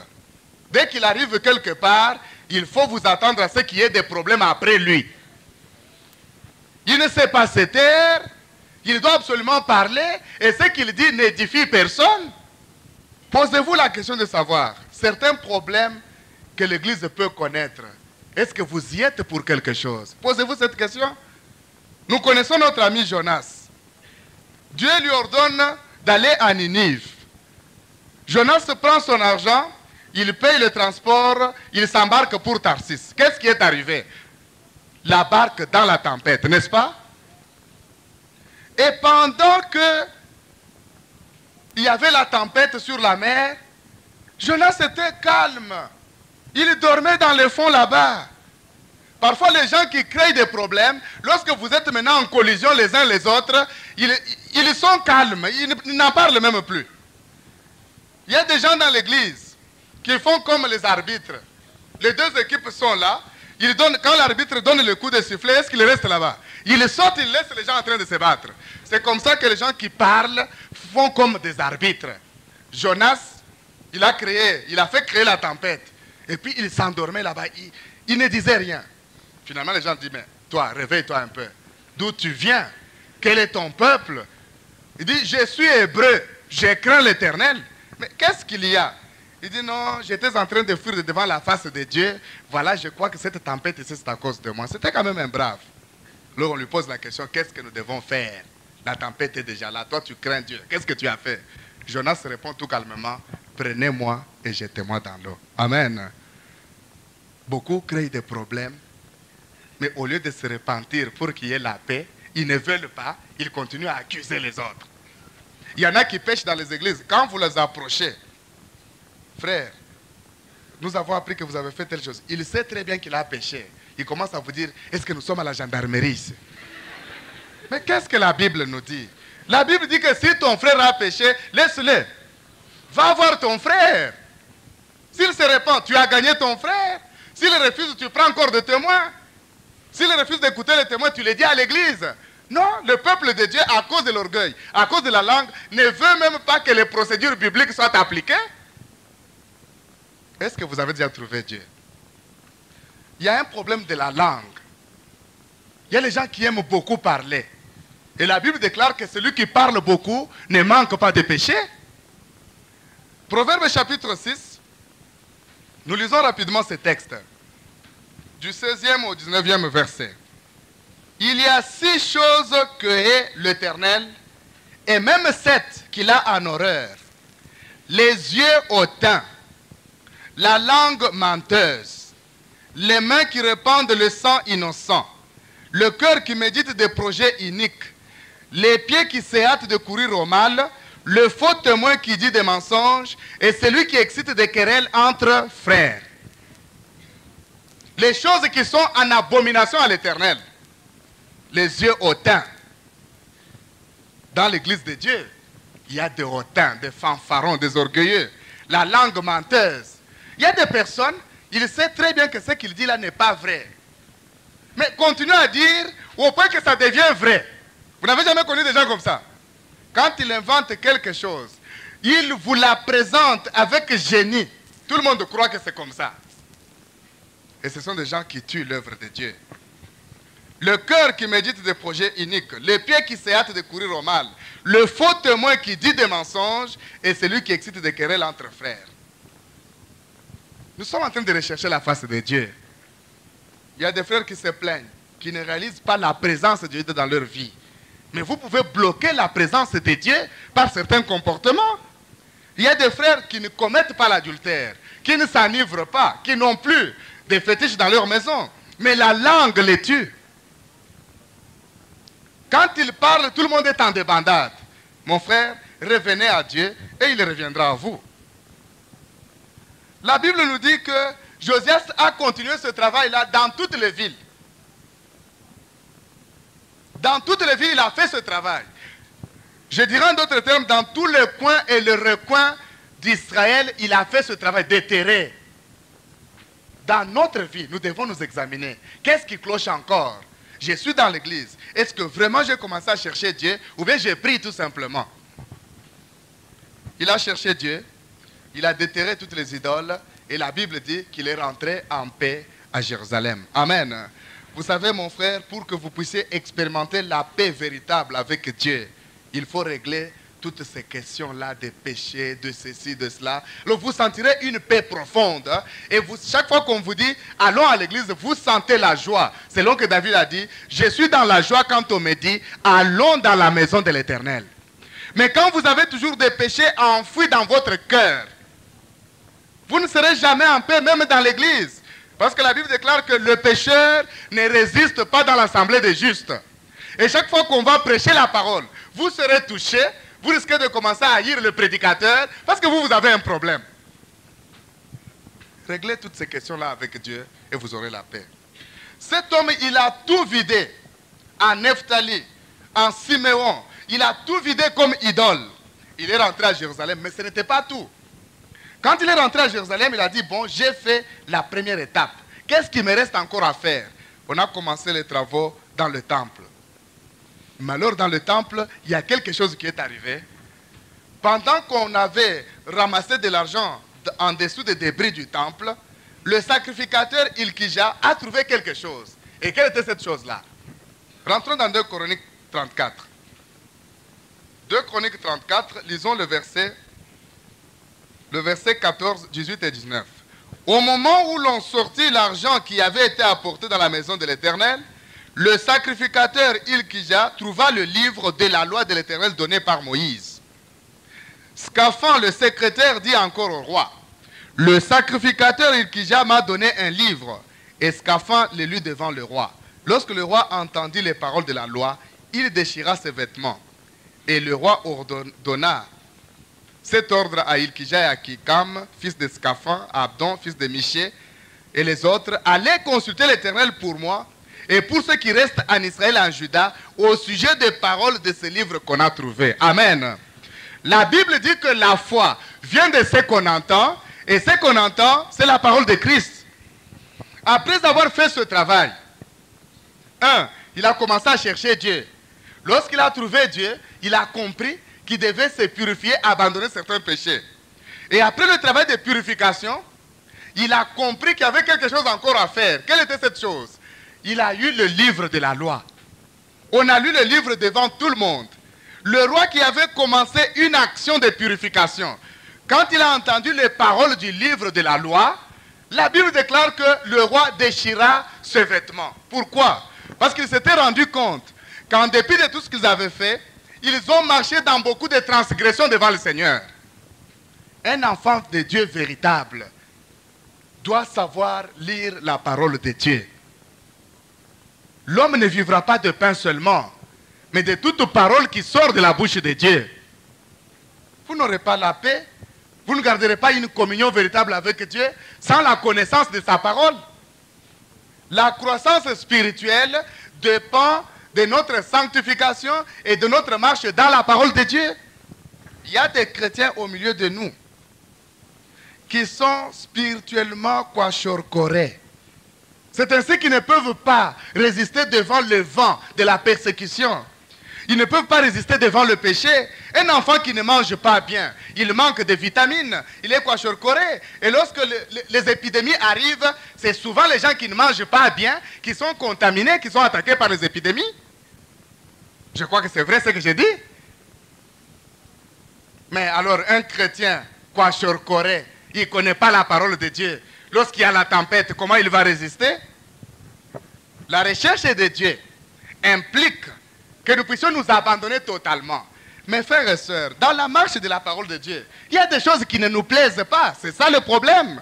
Dès qu'il arrive quelque part, il faut vous attendre à ce qu'il y ait des problèmes après lui. Il ne sait pas se taire, il doit absolument parler, et ce qu'il dit n'édifie personne. Posez-vous la question de savoir, certains problèmes que l'Église peut connaître, est-ce que vous y êtes pour quelque chose? Posez-vous cette question. Nous connaissons notre ami Jonas. Dieu lui ordonne d'aller à Ninive. Jonas prend son argent, il paye le transport, il s'embarque pour Tarsis. Qu'est-ce qui est arrivé? La barque dans la tempête, n'est-ce pas? Et pendant que il y avait la tempête sur la mer, Jonas était calme. Il dormait dans le fond là-bas. Parfois, les gens qui créent des problèmes, lorsque vous êtes maintenant en collision les uns les autres, ils sont calmes, ils n'en parlent même plus. Il y a des gens dans l'église qui font comme les arbitres. Les deux équipes sont là. Quand l'arbitre donne le coup de sifflet, est-ce qu'il reste là-bas? Il saute, il laisse les gens en train de se battre. C'est comme ça que les gens qui parlent font comme des arbitres. Jonas, il a fait créer la tempête. Et puis il s'endormait là-bas. Il ne disait rien. Finalement, les gens disent, mais toi, réveille-toi un peu. D'où tu viens? Quel est ton peuple? Il dit, je suis hébreu, je crains l'Éternel. Mais qu'est-ce qu'il y a? Il dit, non, j'étais en train de fuir devant la face de Dieu. Voilà, je crois que cette tempête ici, c'est à cause de moi. C'était quand même un brave. Alors on lui pose la question, qu'est-ce que nous devons faire? La tempête est déjà là, toi tu crains Dieu. Qu'est-ce que tu as fait? Jonas répond tout calmement, prenez-moi et jetez-moi dans l'eau. Amen. Beaucoup créent des problèmes, mais au lieu de se repentir pour qu'il y ait la paix, ils ne veulent pas, ils continuent à accuser les autres. Il y en a qui pêchent dans les églises. Quand vous les approchez, frère, nous avons appris que vous avez fait telle chose. Il sait très bien qu'il a péché. Il commence à vous dire, est-ce que nous sommes à la gendarmerie ici? Mais qu'est-ce que la Bible nous dit? La Bible dit que si ton frère a péché, laisse-le. Va voir ton frère. S'il se répand, tu as gagné ton frère. S'il refuse, tu prends encore des témoins. S'il refuse d'écouter les témoins, tu les dis à l'église. Non, le peuple de Dieu, à cause de l'orgueil, à cause de la langue, ne veut même pas que les procédures bibliques soient appliquées. Est-ce que vous avez déjà trouvé Dieu? Il y a un problème de la langue. Il y a les gens qui aiment beaucoup parler. Et la Bible déclare que celui qui parle beaucoup ne manque pas de péché. Proverbe chapitre 6, nous lisons rapidement ce texte. Du 16e au 19e verset. Il y a 6 choses que hait l'Éternel, et même 7 qu'il a en horreur. Les yeux hautains, la langue menteuse, les mains qui répandent le sang innocent, le cœur qui médite des projets iniques, les pieds qui se hâtent de courir au mal, le faux témoin qui dit des mensonges, et celui qui excite des querelles entre frères. Les choses qui sont en abomination à l'Éternel. Les yeux hautains. Dans l'église de Dieu, il y a des hautains, des fanfarons, des orgueilleux. La langue menteuse. Il y a des personnes, il sait très bien que ce qu'il dit là n'est pas vrai. Mais continue à dire au point que ça devient vrai. Vous n'avez jamais connu des gens comme ça? Quand il invente quelque chose, il vous la présente avec génie. Tout le monde croit que c'est comme ça. Et ce sont des gens qui tuent l'œuvre de Dieu. Le cœur qui médite des projets iniques, les pieds qui se hâtent de courir au mal, le faux témoin qui dit des mensonges et celui qui excite des querelles entre frères. Nous sommes en train de rechercher la face de Dieu. Il y a des frères qui se plaignent, qui ne réalisent pas la présence de Dieu dans leur vie. Mais vous pouvez bloquer la présence de Dieu par certains comportements. Il y a des frères qui ne commettent pas l'adultère, qui ne s'enivrent pas, qui n'ont plus de fétiches dans leur maison. Mais la langue les tue. Quand ils parlent, tout le monde est en débandade. Mon frère, revenez à Dieu et il reviendra à vous. La Bible nous dit que Josias a continué ce travail-là dans toutes les villes. Dans toutes les villes, il a fait ce travail. Je dirais en d'autres termes, dans tous les coins et les recoins d'Israël, il a fait ce travail d'éterrer. Dans notre vie, nous devons nous examiner. Qu'est-ce qui cloche encore? Je suis dans l'église. Est-ce que vraiment j'ai commencé à chercher Dieu ou bien j'ai pris tout simplement? Il a cherché Dieu, il a déterré toutes les idoles et la Bible dit qu'il est rentré en paix à Jérusalem. Amen. Vous savez mon frère, pour que vous puissiez expérimenter la paix véritable avec Dieu, il faut régler toutes ces questions-là des péchés, de ceci, de cela. Alors vous sentirez une paix profonde. Et vous, chaque fois qu'on vous dit, allons à l'église, vous sentez la joie. Selon que David a dit, je suis dans la joie quand on me dit, allons dans la maison de l'Éternel. Mais quand vous avez toujours des péchés enfouis dans votre cœur, vous ne serez jamais en paix, même dans l'église. Parce que la Bible déclare que le pécheur ne résiste pas dans l'assemblée des justes. Et chaque fois qu'on va prêcher la parole, vous serez touché. Vous risquez de commencer à haïr le prédicateur parce que vous avez un problème. Réglez toutes ces questions-là avec Dieu et vous aurez la paix. Cet homme, il a tout vidé en Nephtali, en Siméon. Il a tout vidé comme idole. Il est rentré à Jérusalem, mais ce n'était pas tout. Quand il est rentré à Jérusalem, il a dit, bon, j'ai fait la première étape. Qu'est-ce qui me reste encore à faire? On a commencé les travaux dans le temple. Mais alors dans le temple, il y a quelque chose qui est arrivé. Pendant qu'on avait ramassé de l'argent en dessous des débris du temple, le sacrificateur Ilkija a trouvé quelque chose. Et quelle était cette chose-là? Rentrons dans 2 Chroniques 34. 2 Chroniques 34, lisons le verset 14, 18 et 19. Au moment où l'on sortit l'argent qui avait été apporté dans la maison de l'Éternel, le sacrificateur Ilkija trouva le livre de la loi de l'Éternel donné par Moïse. Scaphan, le secrétaire, dit encore au roi, le sacrificateur Ilkija m'a donné un livre. Et Scaphan le lut devant le roi. Lorsque le roi entendit les paroles de la loi, il déchira ses vêtements. Et le roi donna cet ordre à Ilkija et à Kikam, fils de Scaphan, à Abdon, fils de Miché, et les autres: allez consulter l'Éternel pour moi et pour ceux qui restent en Israël et en Juda au sujet des paroles de ce livre qu'on a trouvé. Amen. La Bible dit que la foi vient de ce qu'on entend, et ce qu'on entend, c'est la parole de Christ. Après avoir fait ce travail, il a commencé à chercher Dieu. Lorsqu'il a trouvé Dieu, il a compris qu'il devait se purifier, abandonner certains péchés. Et après le travail de purification, il a compris qu'il y avait quelque chose encore à faire. Quelle était cette chose? Il a eu le livre de la loi. On a lu le livre devant tout le monde. Le roi qui avait commencé une action de purification, quand il a entendu les paroles du livre de la loi, la Bible déclare que le roi déchira ses vêtements. Pourquoi? Parce qu'il s'était rendu compte qu'en dépit de tout ce qu'ils avaient fait, ils ont marché dans beaucoup de transgressions devant le Seigneur. Un enfant de Dieu véritable doit savoir lire la parole de Dieu. L'homme ne vivra pas de pain seulement, mais de toute parole qui sort de la bouche de Dieu. Vous n'aurez pas la paix, vous ne garderez pas une communion véritable avec Dieu sans la connaissance de sa parole. La croissance spirituelle dépend de notre sanctification et de notre marche dans la parole de Dieu. Il y a des chrétiens au milieu de nous qui sont spirituellement quachorcorés. C'est ainsi qu'ils ne peuvent pas résister devant le vent de la persécution. Ils ne peuvent pas résister devant le péché. Un enfant qui ne mange pas bien, il manque de vitamines, il est quachorcoré. Et lorsque les épidémies arrivent, c'est souvent les gens qui ne mangent pas bien, qui sont contaminés, qui sont attaqués par les épidémies. Je crois que c'est vrai ce que j'ai dit. Mais alors un chrétien quachorcoré, il ne connaît pas la parole de Dieu. Lorsqu'il y a la tempête, comment il va résister? La recherche de Dieu implique que nous puissions nous abandonner totalement. Mes frères et sœurs, dans la marche de la parole de Dieu, il y a des choses qui ne nous plaisent pas. C'est ça le problème.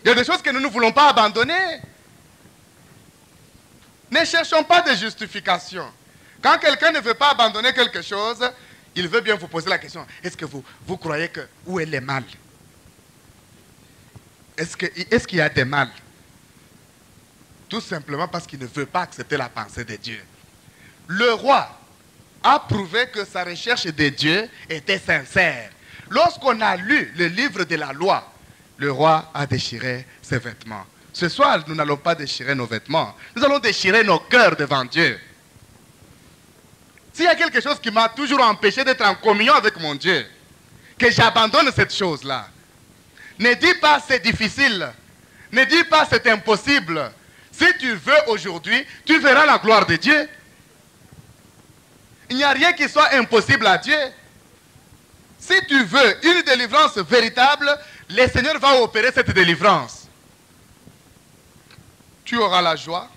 Il y a des choses que nous ne voulons pas abandonner. Ne cherchons pas de justification. Quand quelqu'un ne veut pas abandonner quelque chose, il veut bien vous poser la question: est-ce que vous croyez que où est le mal? Est-ce qu'il y a des mal? Tout simplement parce qu'il ne veut pas accepter la pensée de Dieu. Le roi a prouvé que sa recherche de Dieu était sincère. Lorsqu'on a lu le livre de la loi, le roi a déchiré ses vêtements. Ce soir, nous n'allons pas déchirer nos vêtements. Nous allons déchirer nos cœurs devant Dieu. S'il y a quelque chose qui m'a toujours empêché d'être en communion avec mon Dieu, que j'abandonne cette chose-là. Ne dis pas c'est difficile. Ne dis pas c'est impossible. Si tu veux aujourd'hui, tu verras la gloire de Dieu. Il n'y a rien qui soit impossible à Dieu. Si tu veux une délivrance véritable, le Seigneur va opérer cette délivrance. Tu auras la joie,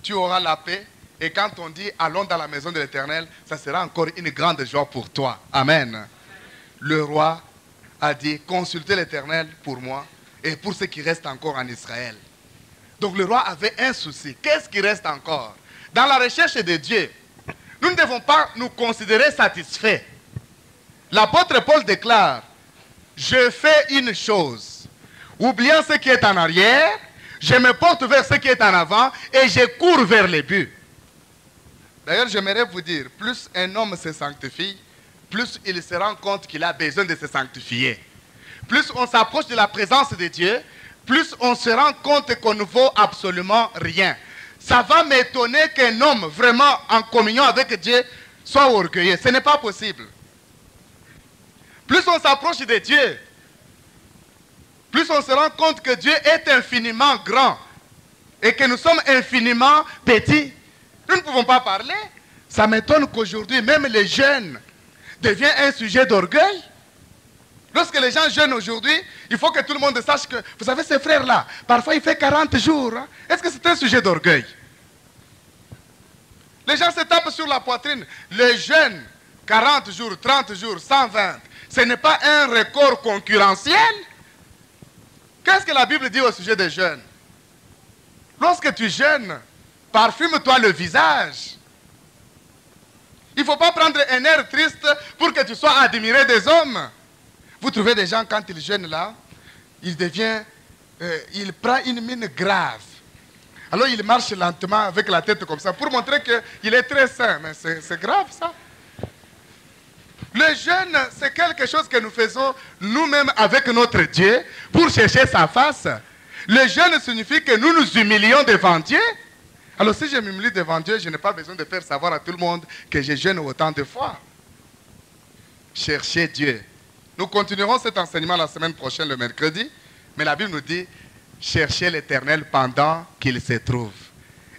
tu auras la paix. Et quand on dit allons dans la maison de l'Éternel, ça sera encore une grande joie pour toi. Amen. Le roi a dit: consultez l'Éternel pour moi et pour ceux qui restent encore en Israël. Donc le roi avait un souci. Qu'est-ce qui reste encore? Dans la recherche de Dieu, nous ne devons pas nous considérer satisfaits. L'apôtre Paul déclare: je fais une chose, oubliant ce qui est en arrière, je me porte vers ce qui est en avant et je cours vers les buts. D'ailleurs, j'aimerais vous dire, plus un homme se sanctifie, plus il se rend compte qu'il a besoin de se sanctifier. Plus on s'approche de la présence de Dieu, plus on se rend compte qu'on ne vaut absolument rien. Ça va m'étonner qu'un homme vraiment en communion avec Dieu soit orgueilleux. Ce n'est pas possible. Plus on s'approche de Dieu, plus on se rend compte que Dieu est infiniment grand et que nous sommes infiniment petits. Nous ne pouvons pas parler. Ça m'étonne qu'aujourd'hui, même les jeunes deviennent un sujet d'orgueil. Lorsque les gens jeûnent aujourd'hui, il faut que tout le monde sache que, vous savez, ces frères-là, parfois il fait 40 jours. Hein? Est-ce que c'est un sujet d'orgueil? Les gens se tapent sur la poitrine. Les jeûnes, 40 jours, 30 jours, 120, ce n'est pas un record concurrentiel? Qu'est-ce que la Bible dit au sujet des jeûnes? Lorsque tu jeûnes, parfume-toi le visage. Il ne faut pas prendre un air triste pour que tu sois admiré des hommes. Vous trouvez des gens, quand ils jeûnent là, il prend une mine grave. Alors il marche lentement avec la tête comme ça pour montrer qu'il est très sain. Mais c'est grave ça. Le jeûne, c'est quelque chose que nous faisons nous-mêmes avec notre Dieu pour chercher sa face. Le jeûne signifie que nous nous humilions devant Dieu. Alors si je m'humilie devant Dieu, je n'ai pas besoin de faire savoir à tout le monde que je jeûne autant de fois. Cherchez Dieu. Nous continuerons cet enseignement la semaine prochaine, le mercredi. Mais la Bible nous dit, cherchez l'Éternel pendant qu'il se trouve.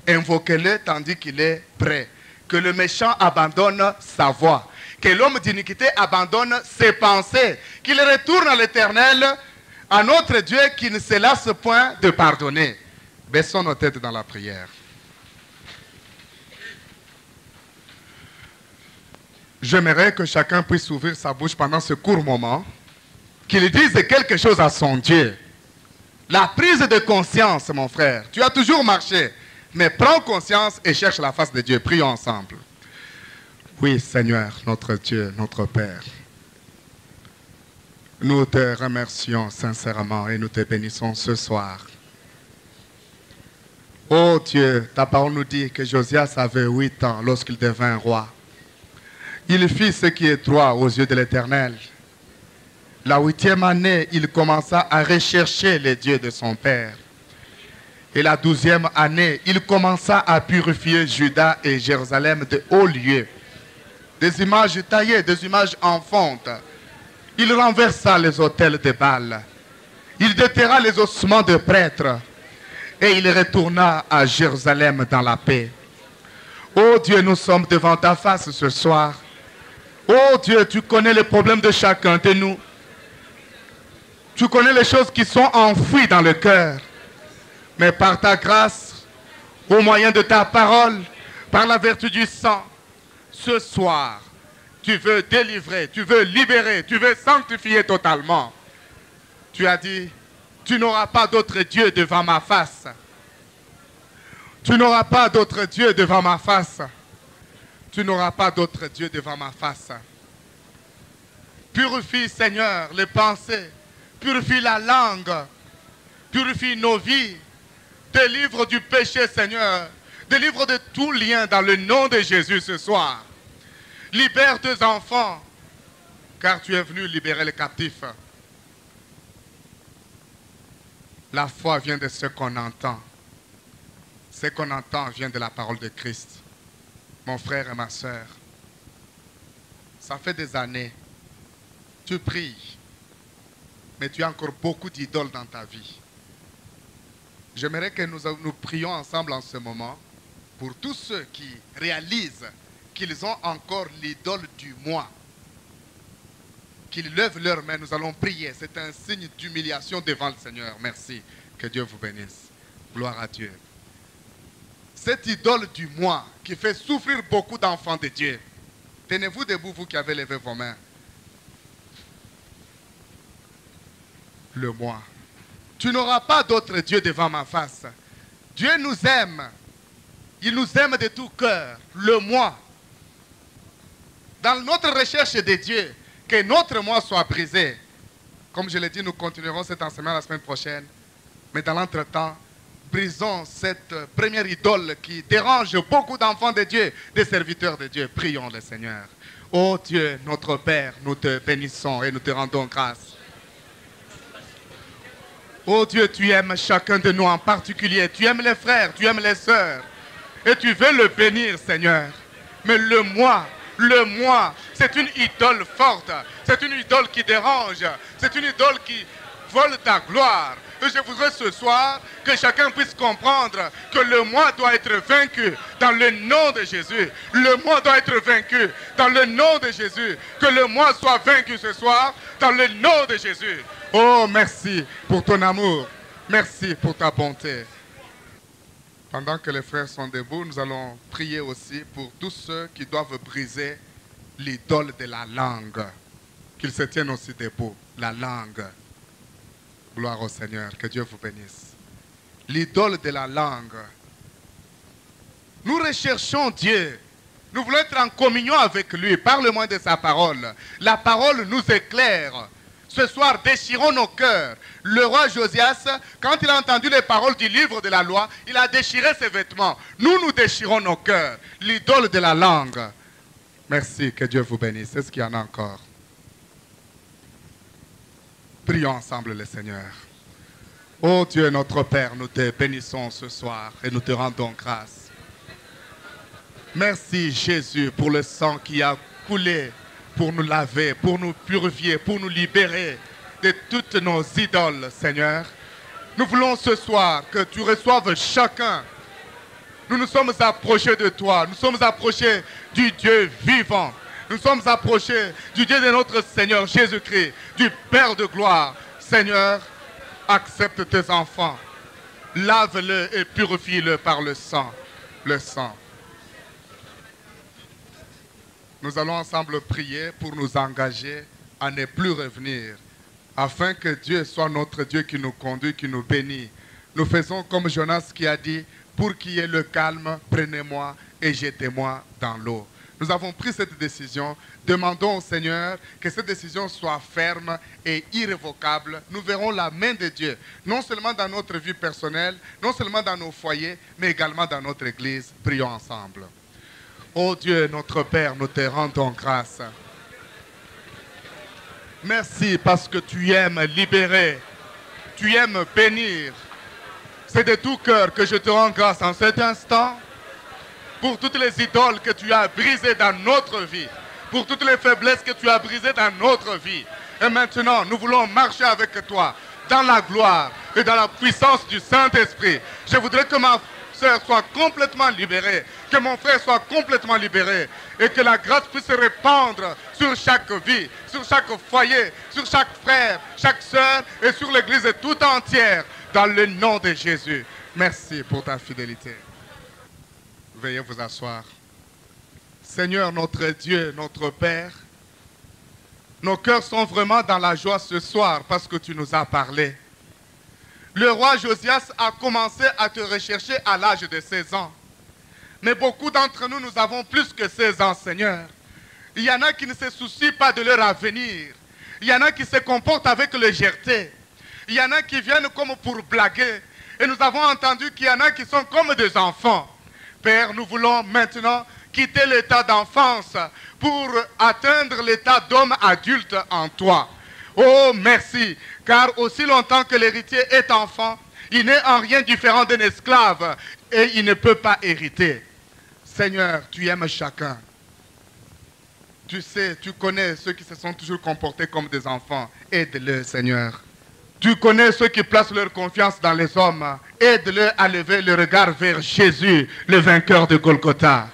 Invoquez-le tandis qu'il est prêt. Que le méchant abandonne sa voie. Que l'homme d'iniquité abandonne ses pensées. Qu'il retourne à l'Éternel, à notre Dieu qui ne se lasse point de pardonner. Baissons nos têtes dans la prière. J'aimerais que chacun puisse ouvrir sa bouche pendant ce court moment, qu'il dise quelque chose à son Dieu. La prise de conscience, mon frère. Tu as toujours marché, mais prends conscience et cherche la face de Dieu. Prions ensemble. Oui, Seigneur, notre Dieu, notre Père. Nous te remercions sincèrement et nous te bénissons ce soir. Oh Dieu, ta parole nous dit que Josias avait 8 ans lorsqu'il devint roi. Il fit ce qui est droit aux yeux de l'Éternel. La 8e année, il commença à rechercher les dieux de son père. Et la 12e année, il commença à purifier Juda et Jérusalem de hauts lieux. Des images taillées, des images enfantes. Il renversa les autels de Baal. Il déterra les ossements de prêtres. Et il retourna à Jérusalem dans la paix. Oh Dieu, nous sommes devant ta face ce soir. Oh Dieu, tu connais les problèmes de chacun de nous. Tu connais les choses qui sont enfouies dans le cœur. Mais par ta grâce, au moyen de ta parole, par la vertu du sang, ce soir, tu veux délivrer, tu veux libérer, tu veux sanctifier totalement. Tu as dit, tu n'auras pas d'autre Dieu devant ma face. Tu n'auras pas d'autre Dieu devant ma face. Tu n'auras pas d'autre Dieu devant ma face. Purifie, Seigneur, les pensées. Purifie la langue. Purifie nos vies. Délivre du péché, Seigneur. Délivre de tout lien dans le nom de Jésus ce soir. Libère tes enfants, car tu es venu libérer les captifs. La foi vient de ce qu'on entend. Ce qu'on entend vient de la parole de Christ. Mon frère et ma soeur, ça fait des années, tu pries, mais tu as encore beaucoup d'idoles dans ta vie. J'aimerais que nous prions ensemble en ce moment pour tous ceux qui réalisent qu'ils ont encore l'idole du moi. Qu'ils lèvent leurs mains, nous allons prier. C'est un signe d'humiliation devant le Seigneur. Merci. Que Dieu vous bénisse. Gloire à Dieu. Cette idole du moi qui fait souffrir beaucoup d'enfants de Dieu. Tenez-vous debout, vous qui avez levé vos mains. Le moi. Tu n'auras pas d'autre Dieu devant ma face. Dieu nous aime. Il nous aime de tout cœur. Le moi. Dans notre recherche de Dieu, que notre moi soit brisé. Comme je l'ai dit, nous continuerons cet enseignement la semaine prochaine. Mais dans l'entretemps, brisons cette première idole qui dérange beaucoup d'enfants de Dieu, des serviteurs de Dieu. Prions le Seigneur. Ô Dieu, notre Père, nous te bénissons et nous te rendons grâce. Ô Dieu, tu aimes chacun de nous en particulier. Tu aimes les frères, tu aimes les sœurs. Et tu veux le bénir, Seigneur. Mais le moi, c'est une idole forte. C'est une idole qui dérange. C'est une idole qui vole ta gloire. Et je voudrais ce soir que chacun puisse comprendre que le moi doit être vaincu dans le nom de Jésus. Le moi doit être vaincu dans le nom de Jésus. Que le moi soit vaincu ce soir dans le nom de Jésus. Oh, merci pour ton amour. Merci pour ta bonté. Pendant que les frères sont debout, nous allons prier aussi pour tous ceux qui doivent briser l'idole de la langue. Qu'ils se tiennent aussi debout. La langue. Gloire au Seigneur. Que Dieu vous bénisse. L'idole de la langue. Nous recherchons Dieu. Nous voulons être en communion avec lui par le moyen de sa parole. La parole nous éclaire. Ce soir, déchirons nos cœurs. Le roi Josias, quand il a entendu les paroles du livre de la loi, il a déchiré ses vêtements. Nous déchirons nos cœurs. L'idole de la langue. Merci, que Dieu vous bénisse. Est-ce qu'il y en a encore? Prions ensemble le Seigneur. Oh Dieu, notre Père, nous te bénissons ce soir et nous te rendons grâce. Merci Jésus pour le sang qui a coulé pour nous laver, pour nous purifier, pour nous libérer de toutes nos idoles, Seigneur. Nous voulons ce soir que tu reçoives chacun. Nous nous sommes approchés de toi, nous sommes approchés du Dieu vivant. Nous sommes approchés du Dieu de notre Seigneur Jésus-Christ, du Père de gloire. Seigneur, accepte tes enfants, lave-le et purifie-le par le sang. Le sang. Nous allons ensemble prier pour nous engager à ne plus revenir, afin que Dieu soit notre Dieu qui nous conduit, qui nous bénit. Nous faisons comme Jonas qui a dit, pour qu'il y ait le calme, prenez-moi et jetez-moi dans l'eau. Nous avons pris cette décision. Demandons au Seigneur que cette décision soit ferme et irrévocable. Nous verrons la main de Dieu, non seulement dans notre vie personnelle, non seulement dans nos foyers, mais également dans notre église. Prions ensemble. Ô Dieu, notre Père, nous te rendons grâce. Merci parce que tu aimes libérer, tu aimes bénir. C'est de tout cœur que je te rends grâce en cet instant pour toutes les idoles que tu as brisées dans notre vie, pour toutes les faiblesses que tu as brisées dans notre vie. Et maintenant, nous voulons marcher avec toi dans la gloire et dans la puissance du Saint-Esprit. Je voudrais que ma sœur soit complètement libérée, que mon frère soit complètement libéré et que la grâce puisse se répandre sur chaque vie, sur chaque foyer, sur chaque frère, chaque sœur et sur l'église tout entière dans le nom de Jésus. Merci pour ta fidélité. Veuillez vous asseoir. Seigneur, notre Dieu, notre Père, nos cœurs sont vraiment dans la joie ce soir parce que tu nous as parlé. Le roi Josias a commencé à te rechercher à l'âge de 16 ans. Mais beaucoup d'entre nous, nous avons plus que 16 ans, Seigneur. Il y en a qui ne se soucient pas de leur avenir. Il y en a qui se comportent avec légèreté. Il y en a qui viennent comme pour blaguer. Et nous avons entendu qu'il y en a qui sont comme des enfants. Père, nous voulons maintenant quitter l'état d'enfance pour atteindre l'état d'homme adulte en toi. Oh, merci, car aussi longtemps que l'héritier est enfant, il n'est en rien différent d'un esclave et il ne peut pas hériter. Seigneur, tu aimes chacun. Tu sais, tu connais ceux qui se sont toujours comportés comme des enfants. Aide-le, Seigneur. Tu connais ceux qui placent leur confiance dans les hommes. Aide-le à lever le regard vers Jésus, le vainqueur de Golgotha.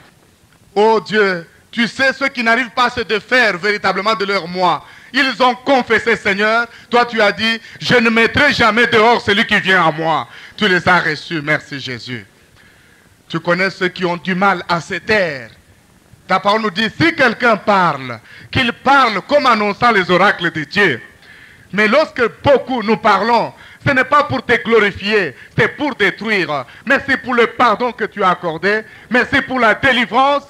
Oh Dieu, tu sais ceux qui n'arrivent pas à se défaire véritablement de leur moi. Ils ont confessé, Seigneur. Toi, tu as dit, je ne mettrai jamais dehors celui qui vient à moi. Tu les as reçus. Merci, Jésus. Tu connais ceux qui ont du mal à se taire. Ta parole nous dit, si quelqu'un parle, qu'il parle comme annonçant les oracles de Dieu. Mais lorsque beaucoup nous parlons, ce n'est pas pour te glorifier, c'est pour détruire. Merci pour le pardon que tu as accordé. Merci pour la délivrance.